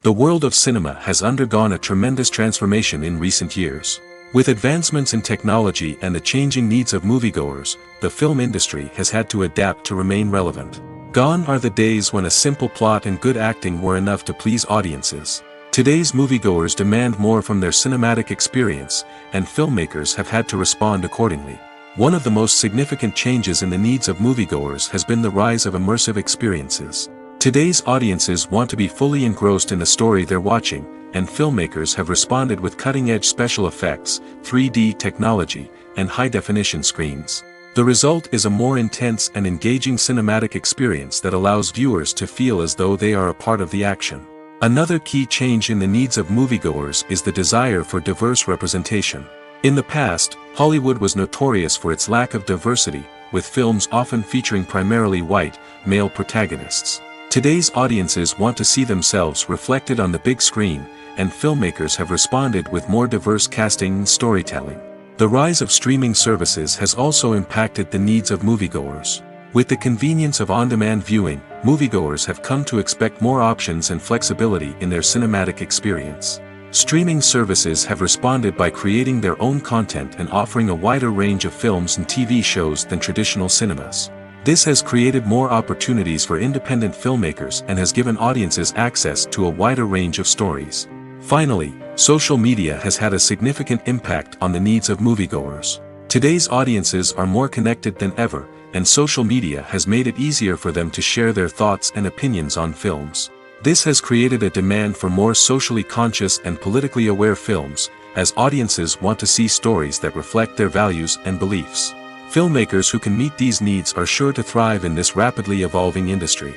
The world of cinema has undergone a tremendous transformation in recent years. With advancements in technology and the changing needs of moviegoers, the film industry has had to adapt to remain relevant. Gone are the days when a simple plot and good acting were enough to please audiences. Today's moviegoers demand more from their cinematic experience, and filmmakers have had to respond accordingly. One of the most significant changes in the needs of moviegoers has been the rise of immersive experiences. Today's audiences want to be fully engrossed in the story they're watching, and filmmakers have responded with cutting-edge special effects, 3D technology, and high-definition screens. The result is a more intense and engaging cinematic experience that allows viewers to feel as though they are a part of the action. Another key change in the needs of moviegoers is the desire for diverse representation. In the past, Hollywood was notorious for its lack of diversity, with films often featuring primarily white, male protagonists. Today's audiences want to see themselves reflected on the big screen, and filmmakers have responded with more diverse casting and storytelling. The rise of streaming services has also impacted the needs of moviegoers. With the convenience of on-demand viewing, moviegoers have come to expect more options and flexibility in their cinematic experience. Streaming services have responded by creating their own content and offering a wider range of films and TV shows than traditional cinemas. This has created more opportunities for independent filmmakers and has given audiences access to a wider range of stories. Finally, social media has had a significant impact on the needs of moviegoers. Today's audiences are more connected than ever, and social media has made it easier for them to share their thoughts and opinions on films. This has created a demand for more socially conscious and politically aware films, as audiences want to see stories that reflect their values and beliefs. Filmmakers who can meet these needs are sure to thrive in this rapidly evolving industry.